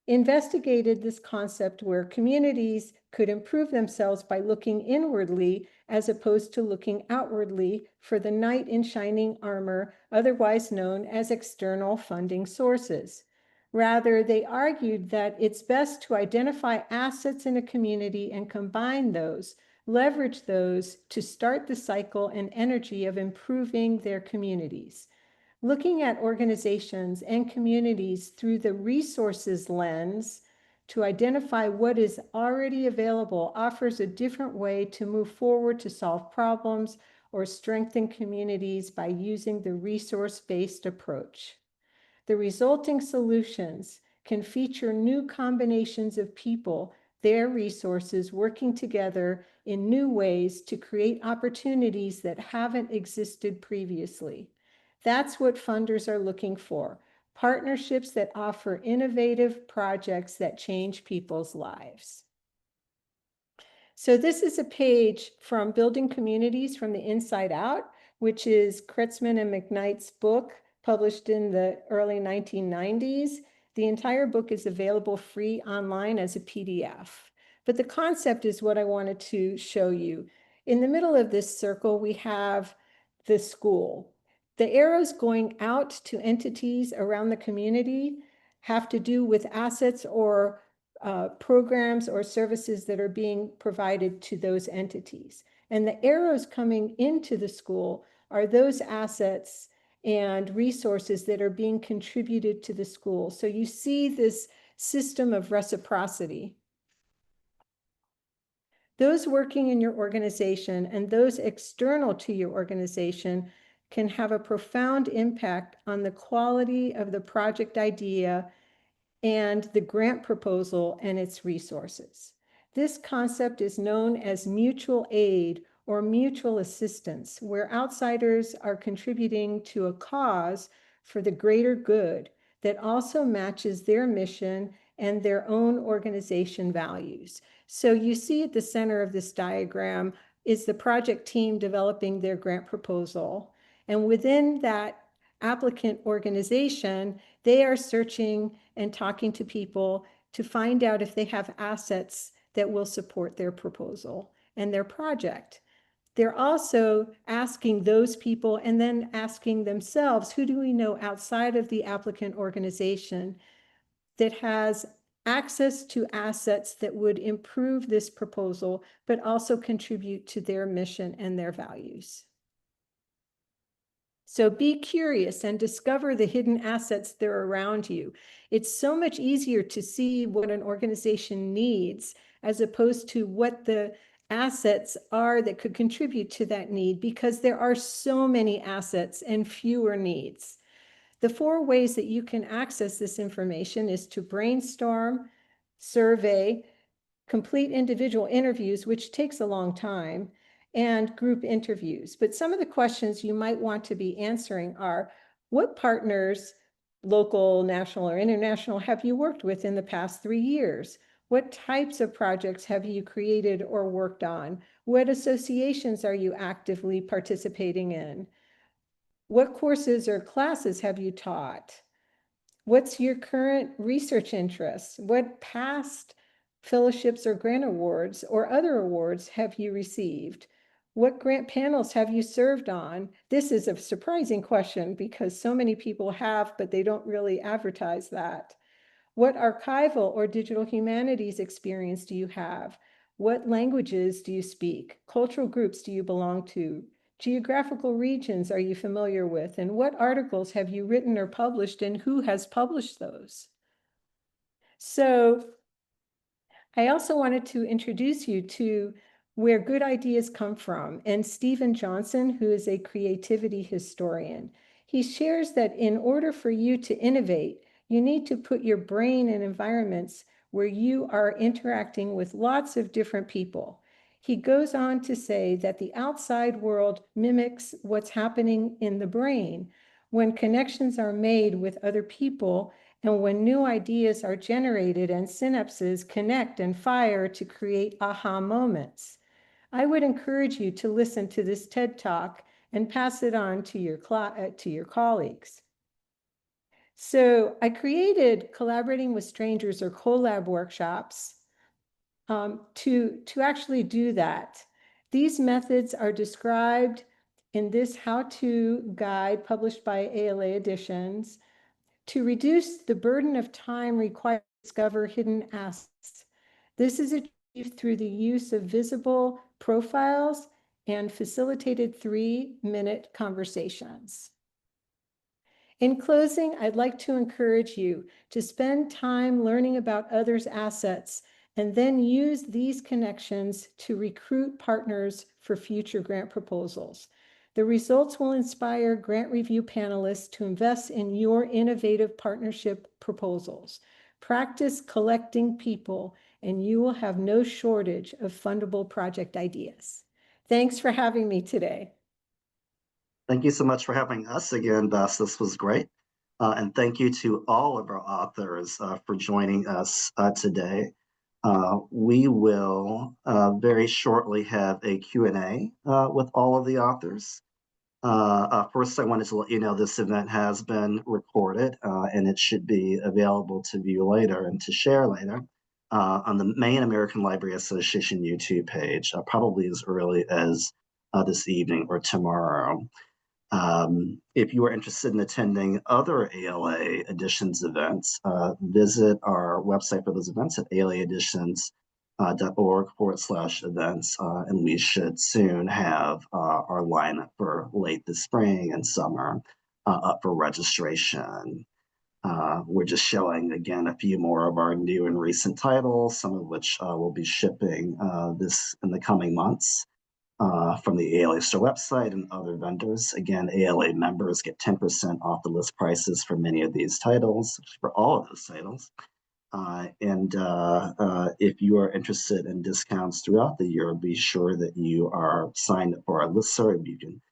F: investigated this concept where communities could improve themselves by looking inwardly as opposed to looking outwardly for the knight in shining armor, otherwise known as external funding sources. Rather, they argued that it's best to identify assets in a community and combine those, leverage those to start the cycle and energy of improving their communities. Looking at organizations and communities through the resources lens to identify what is already available offers a different way to move forward to solve problems or strengthen communities by using the resource-based approach. The resulting solutions can feature new combinations of people, their resources working together in new ways to create opportunities that haven't existed previously. That's what funders are looking for, partnerships that offer innovative projects that change people's lives. So this is a page from Building Communities from the Inside Out, which is Kretzmann and McKnight's book, published in the early 1990s. The entire book is available free online as a PDF. But the concept is what I wanted to show you. In the middle of this circle, we have the school. The arrows going out to entities around the community have to do with assets or programs or services that are being provided to those entities. And the arrows coming into the school are those assets and resources that are being contributed to the school. So you see this system of reciprocity. Those working in your organization and those external to your organization can have a profound impact on the quality of the project idea and the grant proposal and its resources. This concept is known as mutual aid or mutual assistance, where outsiders are contributing to a cause for the greater good that also matches their mission and their own organization values. So you see at the center of this diagram is the project team developing their grant proposal. And within that applicant organization, they are searching and talking to people to find out if they have assets that will support their proposal and their project. They're also asking those people and then asking themselves, who do we know outside of the applicant organization that has access to assets that would improve this proposal, but also contribute to their mission and their values? So be curious and discover the hidden assets that are around you. It's so much easier to see what an organization needs as opposed to what the assets are that could contribute to that need, because there are so many assets and fewer needs. The 4 ways that you can access this information is to brainstorm, survey, complete individual interviews, which takes a long time, and group interviews. But some of the questions you might want to be answering are, what partners, local, national, or international, have you worked with in the past 3 years? What types of projects have you created or worked on? What associations are you actively participating in? What courses or classes have you taught? What's your current research interests? What past fellowships or grant awards or other awards have you received? What grant panels have you served on? This is a surprising question because so many people have, but they don't really advertise that. What archival or digital humanities experience do you have? What languages do you speak? Cultural groups do you belong to? Geographical regions are you familiar with? And what articles have you written or published, and who has published those? So I also wanted to introduce you to where good ideas come from, and Stephen Johnson, who is a creativity historian. He shares that in order for you to innovate, you need to put your brain in environments where you are interacting with lots of different people. He goes on to say that the outside world mimics what's happening in the brain when connections are made with other people and when new ideas are generated and synapses connect and fire to create aha moments. I would encourage you to listen to this TED Talk and pass it on to your colleagues. So I created collaborating with strangers or collab workshops to actually do that. These methods are described in this how-to guide published by ALA Editions. to reduce the burden of time required to discover hidden assets. This is achieved through the use of visible profiles and facilitated 3-minute conversations. In closing, I'd like to encourage you to spend time learning about others' assets and then use these connections to recruit partners for future grant proposals. The results will inspire grant review panelists to invest in your innovative partnership proposals. Practice collecting people, and you will have no shortage of fundable project ideas. Thanks for having me today.
A: Thank you so much for having us again, Bess. This was great. And thank you to all of our authors for joining us today. We will very shortly have a Q&A with all of the authors. First, I wanted to let you know this event has been recorded and it should be available to view later and to share later on the Maine American Library Association YouTube page, probably as early as this evening or tomorrow. If you are interested in attending other ALA Editions events, visit our website for those events at alaeditions.org/events, and we should soon have our lineup for late this spring and summer up for registration. We're just showing, again, a few more of our new and recent titles, some of which will be shipping this in the coming months. From the ALA store website and other vendors. Again, ALA members get 10% off the list prices for many of these titles, for all of those titles. If you are interested in discounts throughout the year, be sure that you are signed up for our listserv. You can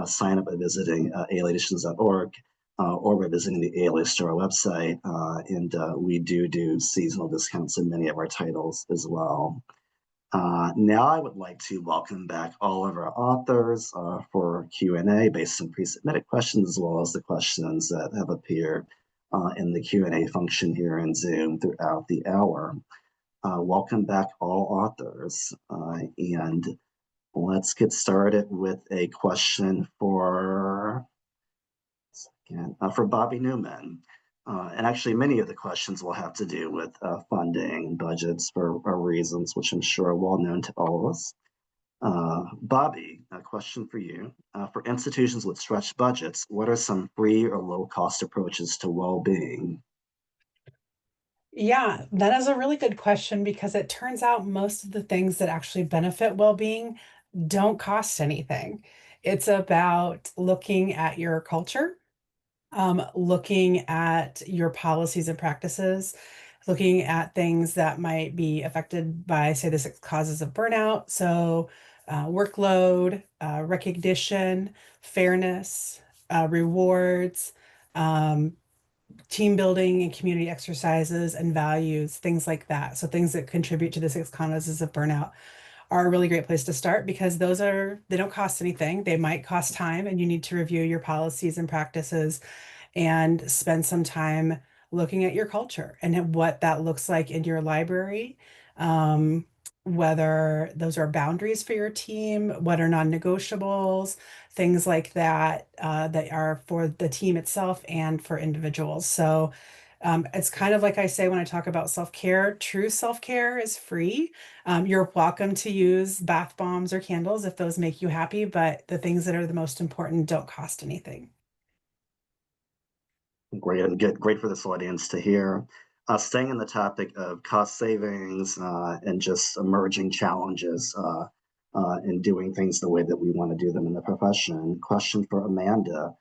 A: sign up by visiting alaeditions.org or by visiting the ALA store website. We do seasonal discounts in many of our titles as well. Now I would like to welcome back all of our authors for Q&A based on pre-submitted questions, as well as the questions that have appeared in the Q&A function here in Zoom throughout the hour. Welcome back all authors. And let's get started with a question for Bobbi Newman. And actually, many of the questions will have to do with funding, budgets for reasons which I'm sure are well known to all of us. Bobbi, a question for you. For institutions with stretched budgets, what are some free or low-cost approaches to well-being?
B: Yeah, that is a really good question because it turns out most of the things that actually benefit well-being don't cost anything. It's about looking at your culture, looking at your policies and practices, looking at things that might be affected by, say, the 6 causes of burnout. So workload, recognition, fairness, rewards, team building and community exercises and values, things like that. So things that contribute to the 6 causes of burnout are a really great place to start because they don't cost anything. They might cost time, and you need to review your policies and practices and spend some time looking at your culture and what that looks like in your library, whether those are boundaries for your team, what are non-negotiables, things like that, that are for the team itself and for individuals. So it's kind of like I say when I talk about self-care, true self-care is free. You're welcome to use bath bombs or candles if those make you happy, but the things that are the most important don't cost anything.
A: Great, and great for this audience to hear. Staying on the topic of cost savings and just emerging challenges in doing things the way that we want to do them in the profession. Question for Amanda.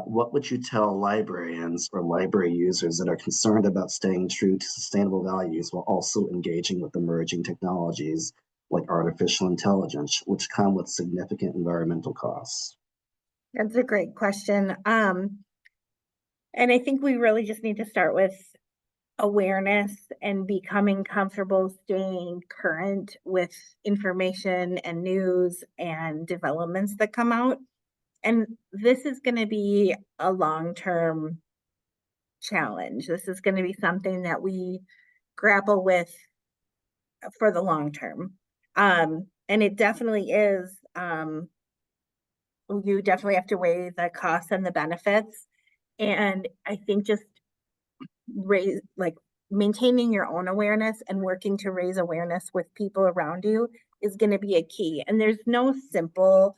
A: What would you tell librarians or library users that are concerned about staying true to sustainable values while also engaging with emerging technologies like artificial intelligence, which come with significant environmental costs?
C: That's a great question. And I think we really just need to start with awareness and becoming comfortable staying current with information and news and developments that come out. And this is going to be a long-term challenge. This is going to be something that we grapple with for the long term. And it definitely is, you definitely have to weigh the costs and the benefits. And I think just raise, like maintaining your own awareness and working to raise awareness with people around you is going to be a key. And there's no simple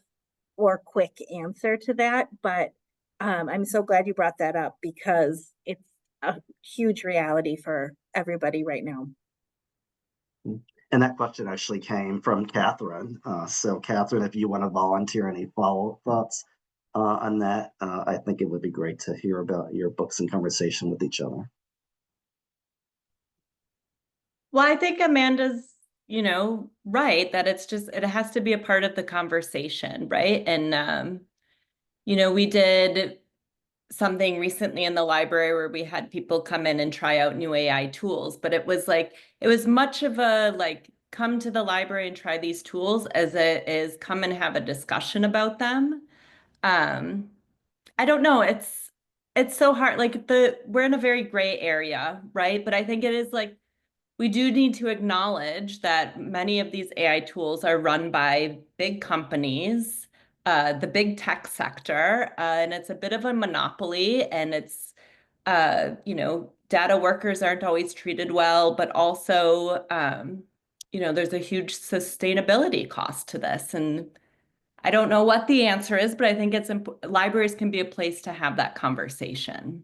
C: or quick answer to that, but I'm so glad you brought that up because it's a huge reality for everybody right now.
A: And that question actually came from Cathryn. So Cathryn, if you want to volunteer any follow-up thoughts on that, I think it would be great to hear about your books and conversation with each other.
D: Well, I think Amanda's, right, that it has to be a part of the conversation, right? And, we did something recently in the library where we had people come in and try out new AI tools, but it was much of a come to the library and try these tools as it is come and have a discussion about them. I don't know, it's so hard. We're in a very gray area, right? But I think it is we do need to acknowledge that many of these AI tools are run by big companies, the big tech sector, and it's a bit of a monopoly, and it's, data workers aren't always treated well, but also, there's a huge sustainability cost to this. And I don't know what the answer is, but I think libraries can be a place to have that conversation.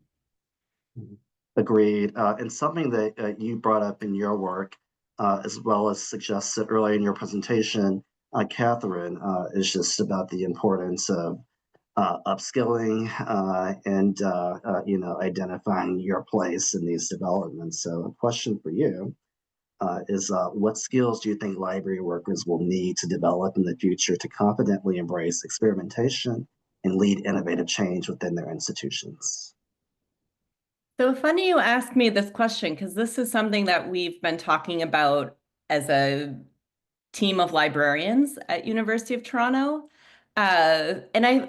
A: Agreed. And something that you brought up in your work, as well as suggested earlier in your presentation, Cathryn, is just about the importance of upskilling and identifying your place in these developments. So a question for you is what skills do you think library workers will need to develop in the future to confidently embrace experimentation and lead innovative change within their institutions?
D: So funny you ask me this question, because this is something that we've been talking about as a team of librarians at University of Toronto. And I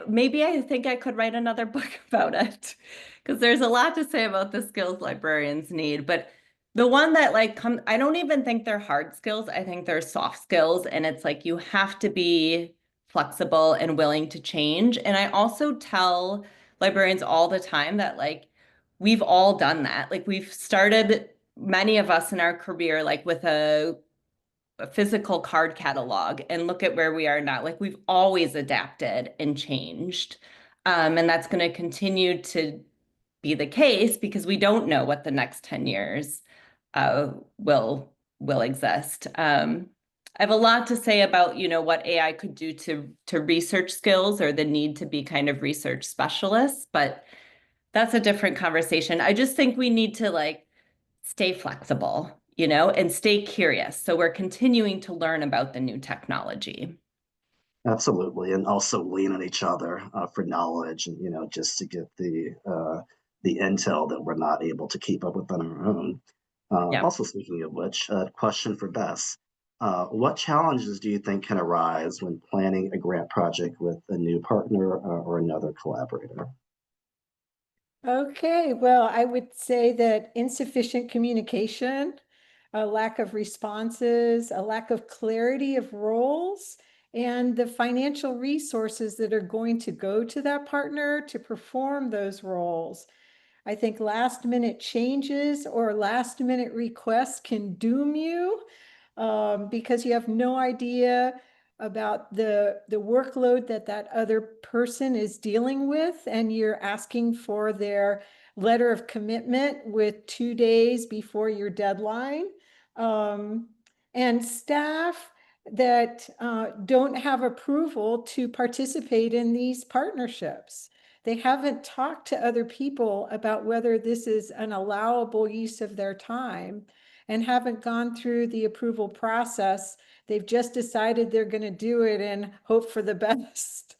D: think I could write another book about it, because there's a lot to say about the skills librarians need. But the one that I don't even think they're hard skills. I think they're soft skills. And it's you have to be flexible and willing to change. And I also tell librarians all the time that we've all done that. We've started, many of us in our career, with a physical card catalog, and look at where we are now. We've always adapted and changed. And that's going to continue to be the case because we don't know what the next 10 years will exist. I have a lot to say about, what AI could do to research skills, or the need to be kind of research specialists, but that's a different conversation. I just think we need to stay flexible, and stay curious. So we're continuing to learn about the new technology.
A: Absolutely, and also lean on each other for knowledge, and just to get the intel that we're not able to keep up with on our own.
D: Yeah.
A: Also, speaking of which, question for Bess: what challenges do you think can arise when planning a grant project with a new partner or another collaborator?
F: Okay, well, I would say that insufficient communication, a lack of responses, a lack of clarity of roles, and the financial resources that are going to go to that partner to perform those roles. I think last minute changes or last minute requests can doom you because you have no idea about the workload that other person is dealing with, and you're asking for their letter of commitment with 2 days before your deadline. And staff that don't have approval to participate in these partnerships. They haven't talked to other people about whether this is an allowable use of their time, and haven't gone through the approval process. They've just decided they're going to do it and hope for the best.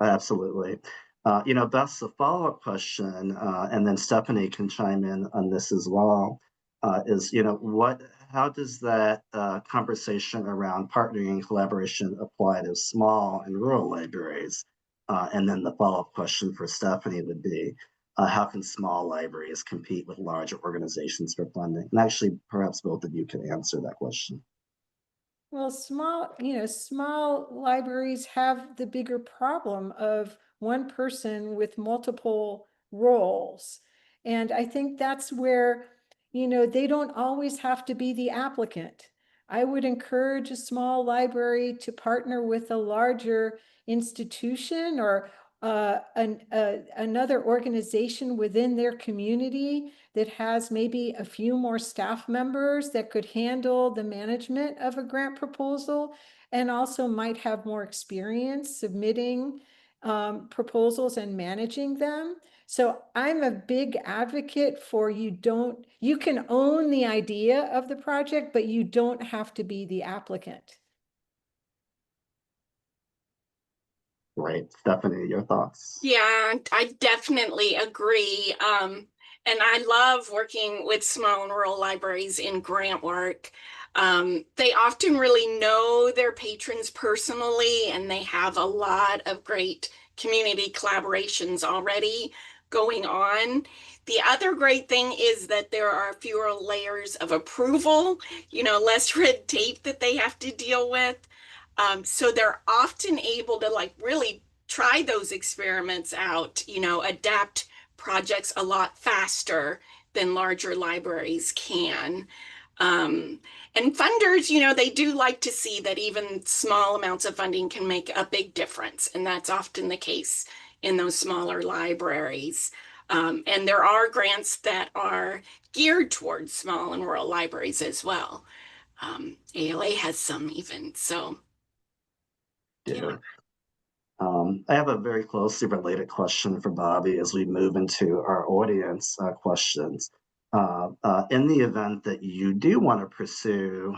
A: Absolutely. Bess, a follow-up question, and then Stephanie can chime in on this as well, is, how does that conversation around partnering and collaboration apply to small and rural libraries? And then the follow-up question for Stephanie would be, how can small libraries compete with larger organizations for funding? And actually, perhaps both of you can answer that question.
F: Well, small libraries have the bigger problem of one person with multiple roles. And I think that's where, they don't always have to be the applicant. I would encourage a small library to partner with a larger institution or another organization within their community that has maybe a few more staff members that could handle the management of a grant proposal and also might have more experience submitting proposals and managing them. So I'm a big advocate for you can own the idea of the project, but you don't have to be the applicant.
A: Great. Stephanie, your thoughts?
E: Yeah, I definitely agree. And I love working with small and rural libraries in grant work. They often really know their patrons personally, and they have a lot of great community collaborations already going on. The other great thing is that there are fewer layers of approval, less red tape that they have to deal with. So they're often able to really try those experiments out, adapt projects a lot faster than larger libraries can. And funders, they do like to see that even small amounts of funding can make a big difference. And that's often the case in those smaller libraries. And there are grants that are geared towards small and rural libraries as well. ALA has some even, so.
A: Yeah. I have a very closely related question for Bobbi as we move into our audience questions. In the event that you do want to pursue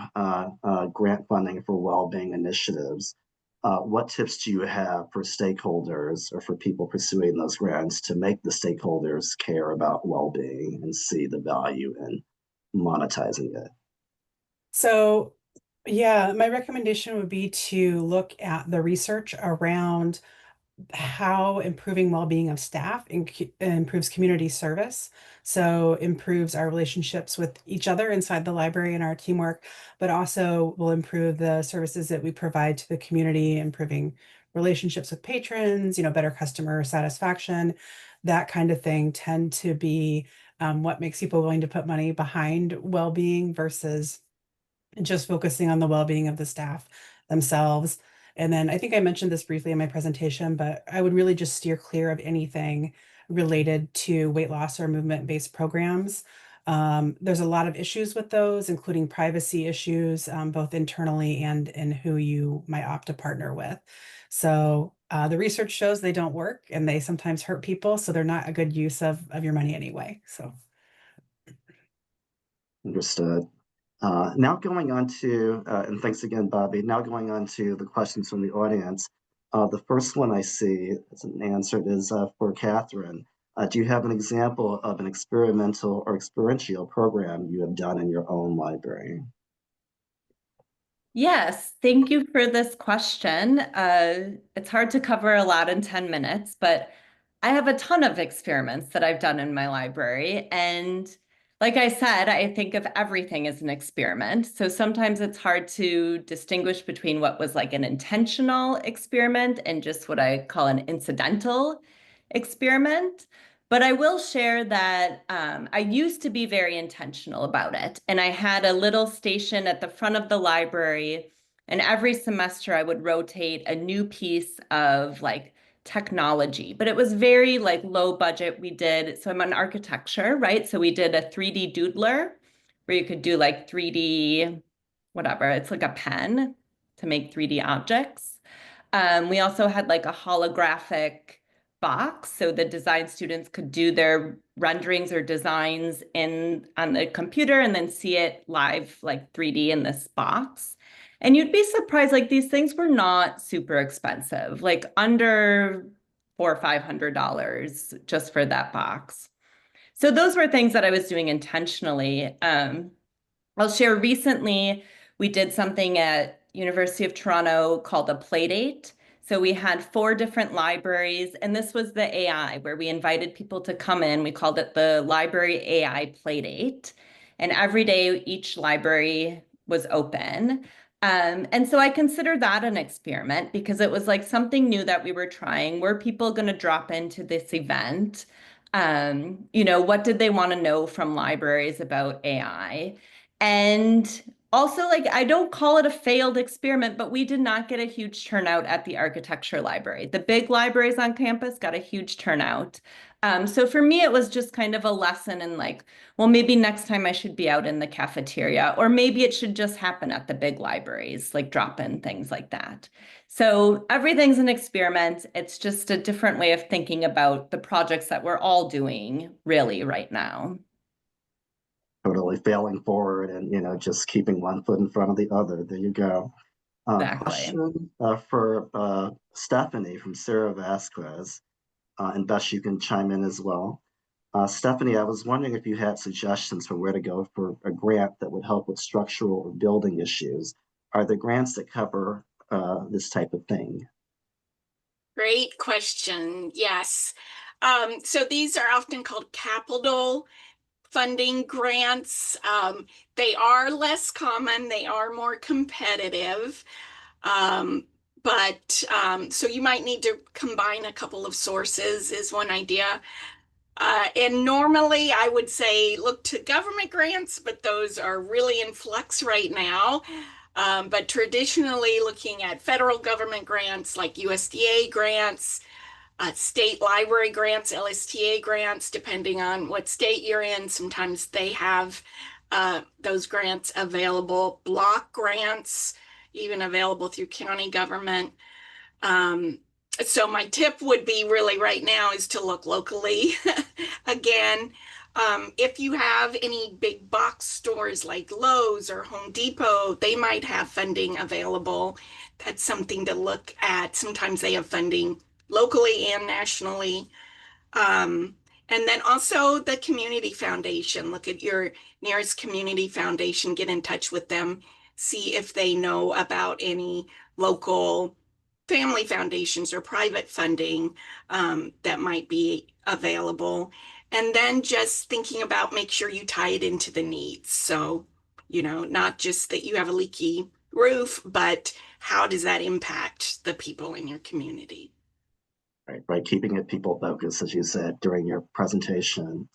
A: grant funding for well-being initiatives, what tips do you have for stakeholders or for people pursuing those grants to make the stakeholders care about well-being and see the value in monetizing it?
B: So, yeah, my recommendation would be to look at the research around how improving well-being of staff improves community service. So improves our relationships with each other inside the library and our teamwork, but also will improve the services that we provide to the community, improving relationships with patrons, better customer satisfaction, that kind of thing tend to be what makes people willing to put money behind well-being versus just focusing on the well-being of the staff themselves. And then I think I mentioned this briefly in my presentation, but I would really just steer clear of anything related to weight loss or movement-based programs. There's a lot of issues with those, including privacy issues, both internally and in who you might opt to partner with. So the research shows they don't work and they sometimes hurt people. So they're not a good use of your money anyway. So.
A: Understood. Now going on to, and thanks again, Bobbi, now going on to the questions from the audience. The first one I see as an answer is for Cathryn. Do you have an example of an experimental or experiential program you have done in your own library?
D: Yes, thank you for this question. It's hard to cover a lot in 10 minutes, but I have a ton of experiments that I've done in my library. And like I said, I think of everything as an experiment. So sometimes it's hard to distinguish between what was like an intentional experiment and just what I call an incidental experiment. But I will share that I used to be very intentional about it. And I had a little station at the front of the library. And every semester I would rotate a new piece of technology, but it was very low budget. So I'm on architecture, right? So we did a 3D doodler where you could do 3D, whatever. It's like a pen to make 3D objects. We also had a holographic box so the design students could do their renderings or designs on the computer and then see it live 3D in this box. And you'd be surprised, these things were not super expensive, under $400 or $500 just for that box. So those were things that I was doing intentionally. I'll share recently, we did something at University of Toronto called a Playdate. So we had 4 different libraries, and this was the AI where we invited people to come in. We called it the Library AI Playdate. And every day, each library was open. And so I consider that an experiment because it was like something new that we were trying. Were people going to drop into this event? What did they want to know from libraries about AI? And also, like, I don't call it a failed experiment, but we did not get a huge turnout at the architecture library. The big libraries on campus got a huge turnout. So for me, it was just kind of a lesson in like, well, maybe next time I should be out in the cafeteria, or maybe it should just happen at the big libraries, like drop in things like that. So everything's an experiment. It's just a different way of thinking about the projects that we're all doing really right now.
A: Totally failing forward and, just keeping one foot in front of the other. There you go.
D: Exactly.
A: Question for Stephanie from Sarah Vasquez, and Bess, you can chime in as well. Stephanie, I was wondering if you had suggestions for where to go for a grant that would help with structural or building issues. Are there grants that cover this type of thing?
E: Great question. Yes. So these are often called capital funding grants. They are less common, they are more competitive. So you might need to combine a couple of sources is one idea. And normally I would say look to government grants, but those are really in flux right now. But traditionally looking at federal government grants like USDA grants, state library grants, LSTA grants, depending on what state you're in. Sometimes they have those grants available, block grants, even available through county government. So my tip would be really right now is to look locally. Again, if you have any big box stores like Lowe's or Home Depot, they might have funding available. That's something to look at. Sometimes they have funding locally and nationally. And then also the community foundation. Look at your nearest community foundation, get in touch with them, see if they know about any local family foundations or private funding that might be available. And then just thinking about make sure you tie it into the needs. So, not just that you have a leaky roof, but how does that impact the people in your community?
A: Right, keeping it people focused, as you said during your presentation.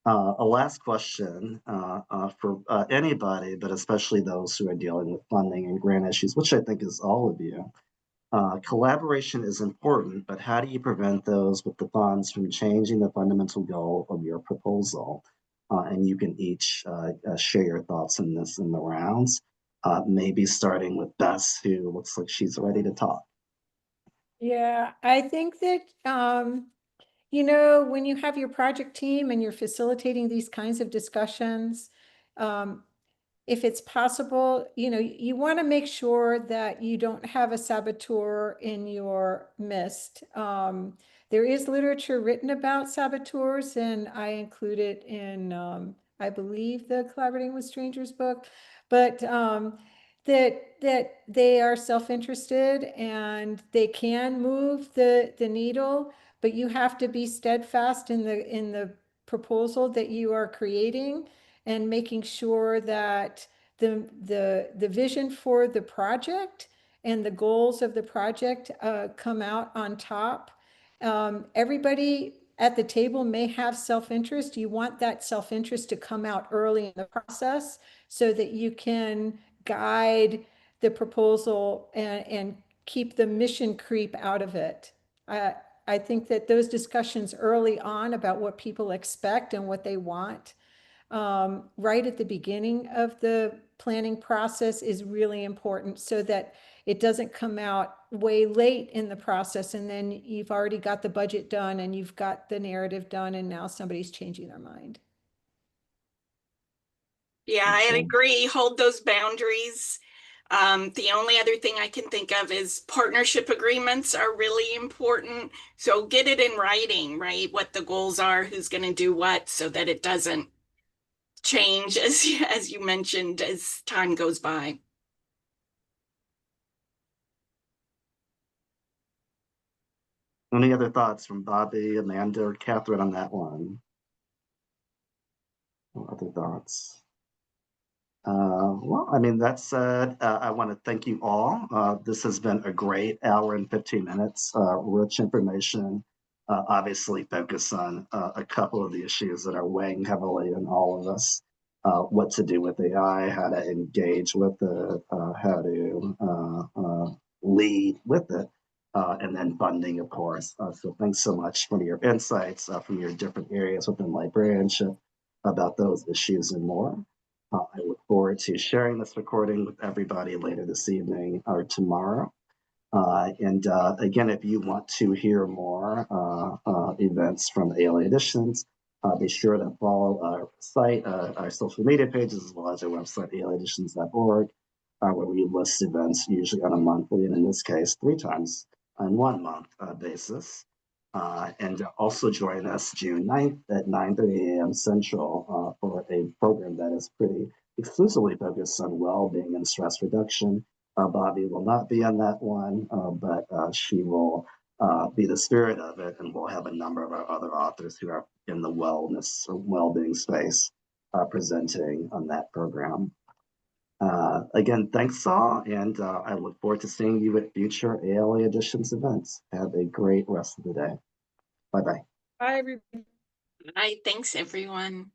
A: A last question for anybody, but especially those who are dealing with funding and grant issues, which I think is all of you. Collaboration is important, but how do you prevent those with the funds from changing the fundamental goal of your proposal? And you can each share your thoughts on this in the rounds, maybe starting with Bess, who looks like she's ready to talk.
F: Yeah, I think that, when you have your project team and you're facilitating these kinds of discussions, if it's possible, you want to make sure that you don't have a saboteur in your midst. There is literature written about saboteurs, and I include it in, I believe, the Collaborating with Strangers book, but that they are self-interested and they can move the needle, but you have to be steadfast in the proposal that you are creating and making sure that the vision for the project and the goals of the project come out on top. Everybody at the table may have self-interest. You want that self-interest to come out early in the process so that you can guide the proposal and keep the mission creep out of it. I think that those discussions early on about what people expect and what they want right at the beginning of the planning process is really important so that it doesn't come out way late in the process and then you've already got the budget done and you've got the narrative done and now somebody's changing their mind.
E: Yeah, I agree. Hold those boundaries. The only other thing I can think of is partnership agreements are really important. So get it in writing, right? What the goals are, who's going to do what, so that it doesn't change as you mentioned as time goes by.
A: Any other thoughts from Bobbi, Amanda, or Cathryn on that one? No other thoughts? Well, I mean, that said, I want to thank you all. This has been a great hour and 15 minutes, rich information, obviously focus on a couple of the issues that are weighing heavily on all of us. What to do with AI, how to engage with it, how to lead with it, and then funding, of course. So thanks so much for your insights from your different areas within librarianship about those issues and more. I look forward to sharing this recording with everybody later this evening or tomorrow. And again, if you want to hear more events from ALA Editions, be sure to follow our site, our social media pages, as well as our website, alaeditions.org, where we list events usually on a monthly, and in this case, 3 times on 1 month basis. And also join us June 9th at 9:30 a.m. Central for a program that is pretty exclusively focused on well-being and stress reduction. Bobbi will not be on that one, but she will be the spirit of it, and we'll have a number of our other authors who are in the wellness or well-being space presenting on that program. Again, thanks all, and I look forward to seeing you at future ALA Editions events. Have a great rest of the day. Bye-bye.
F: Bye, everybody.
E: Bye. Thanks, everyone.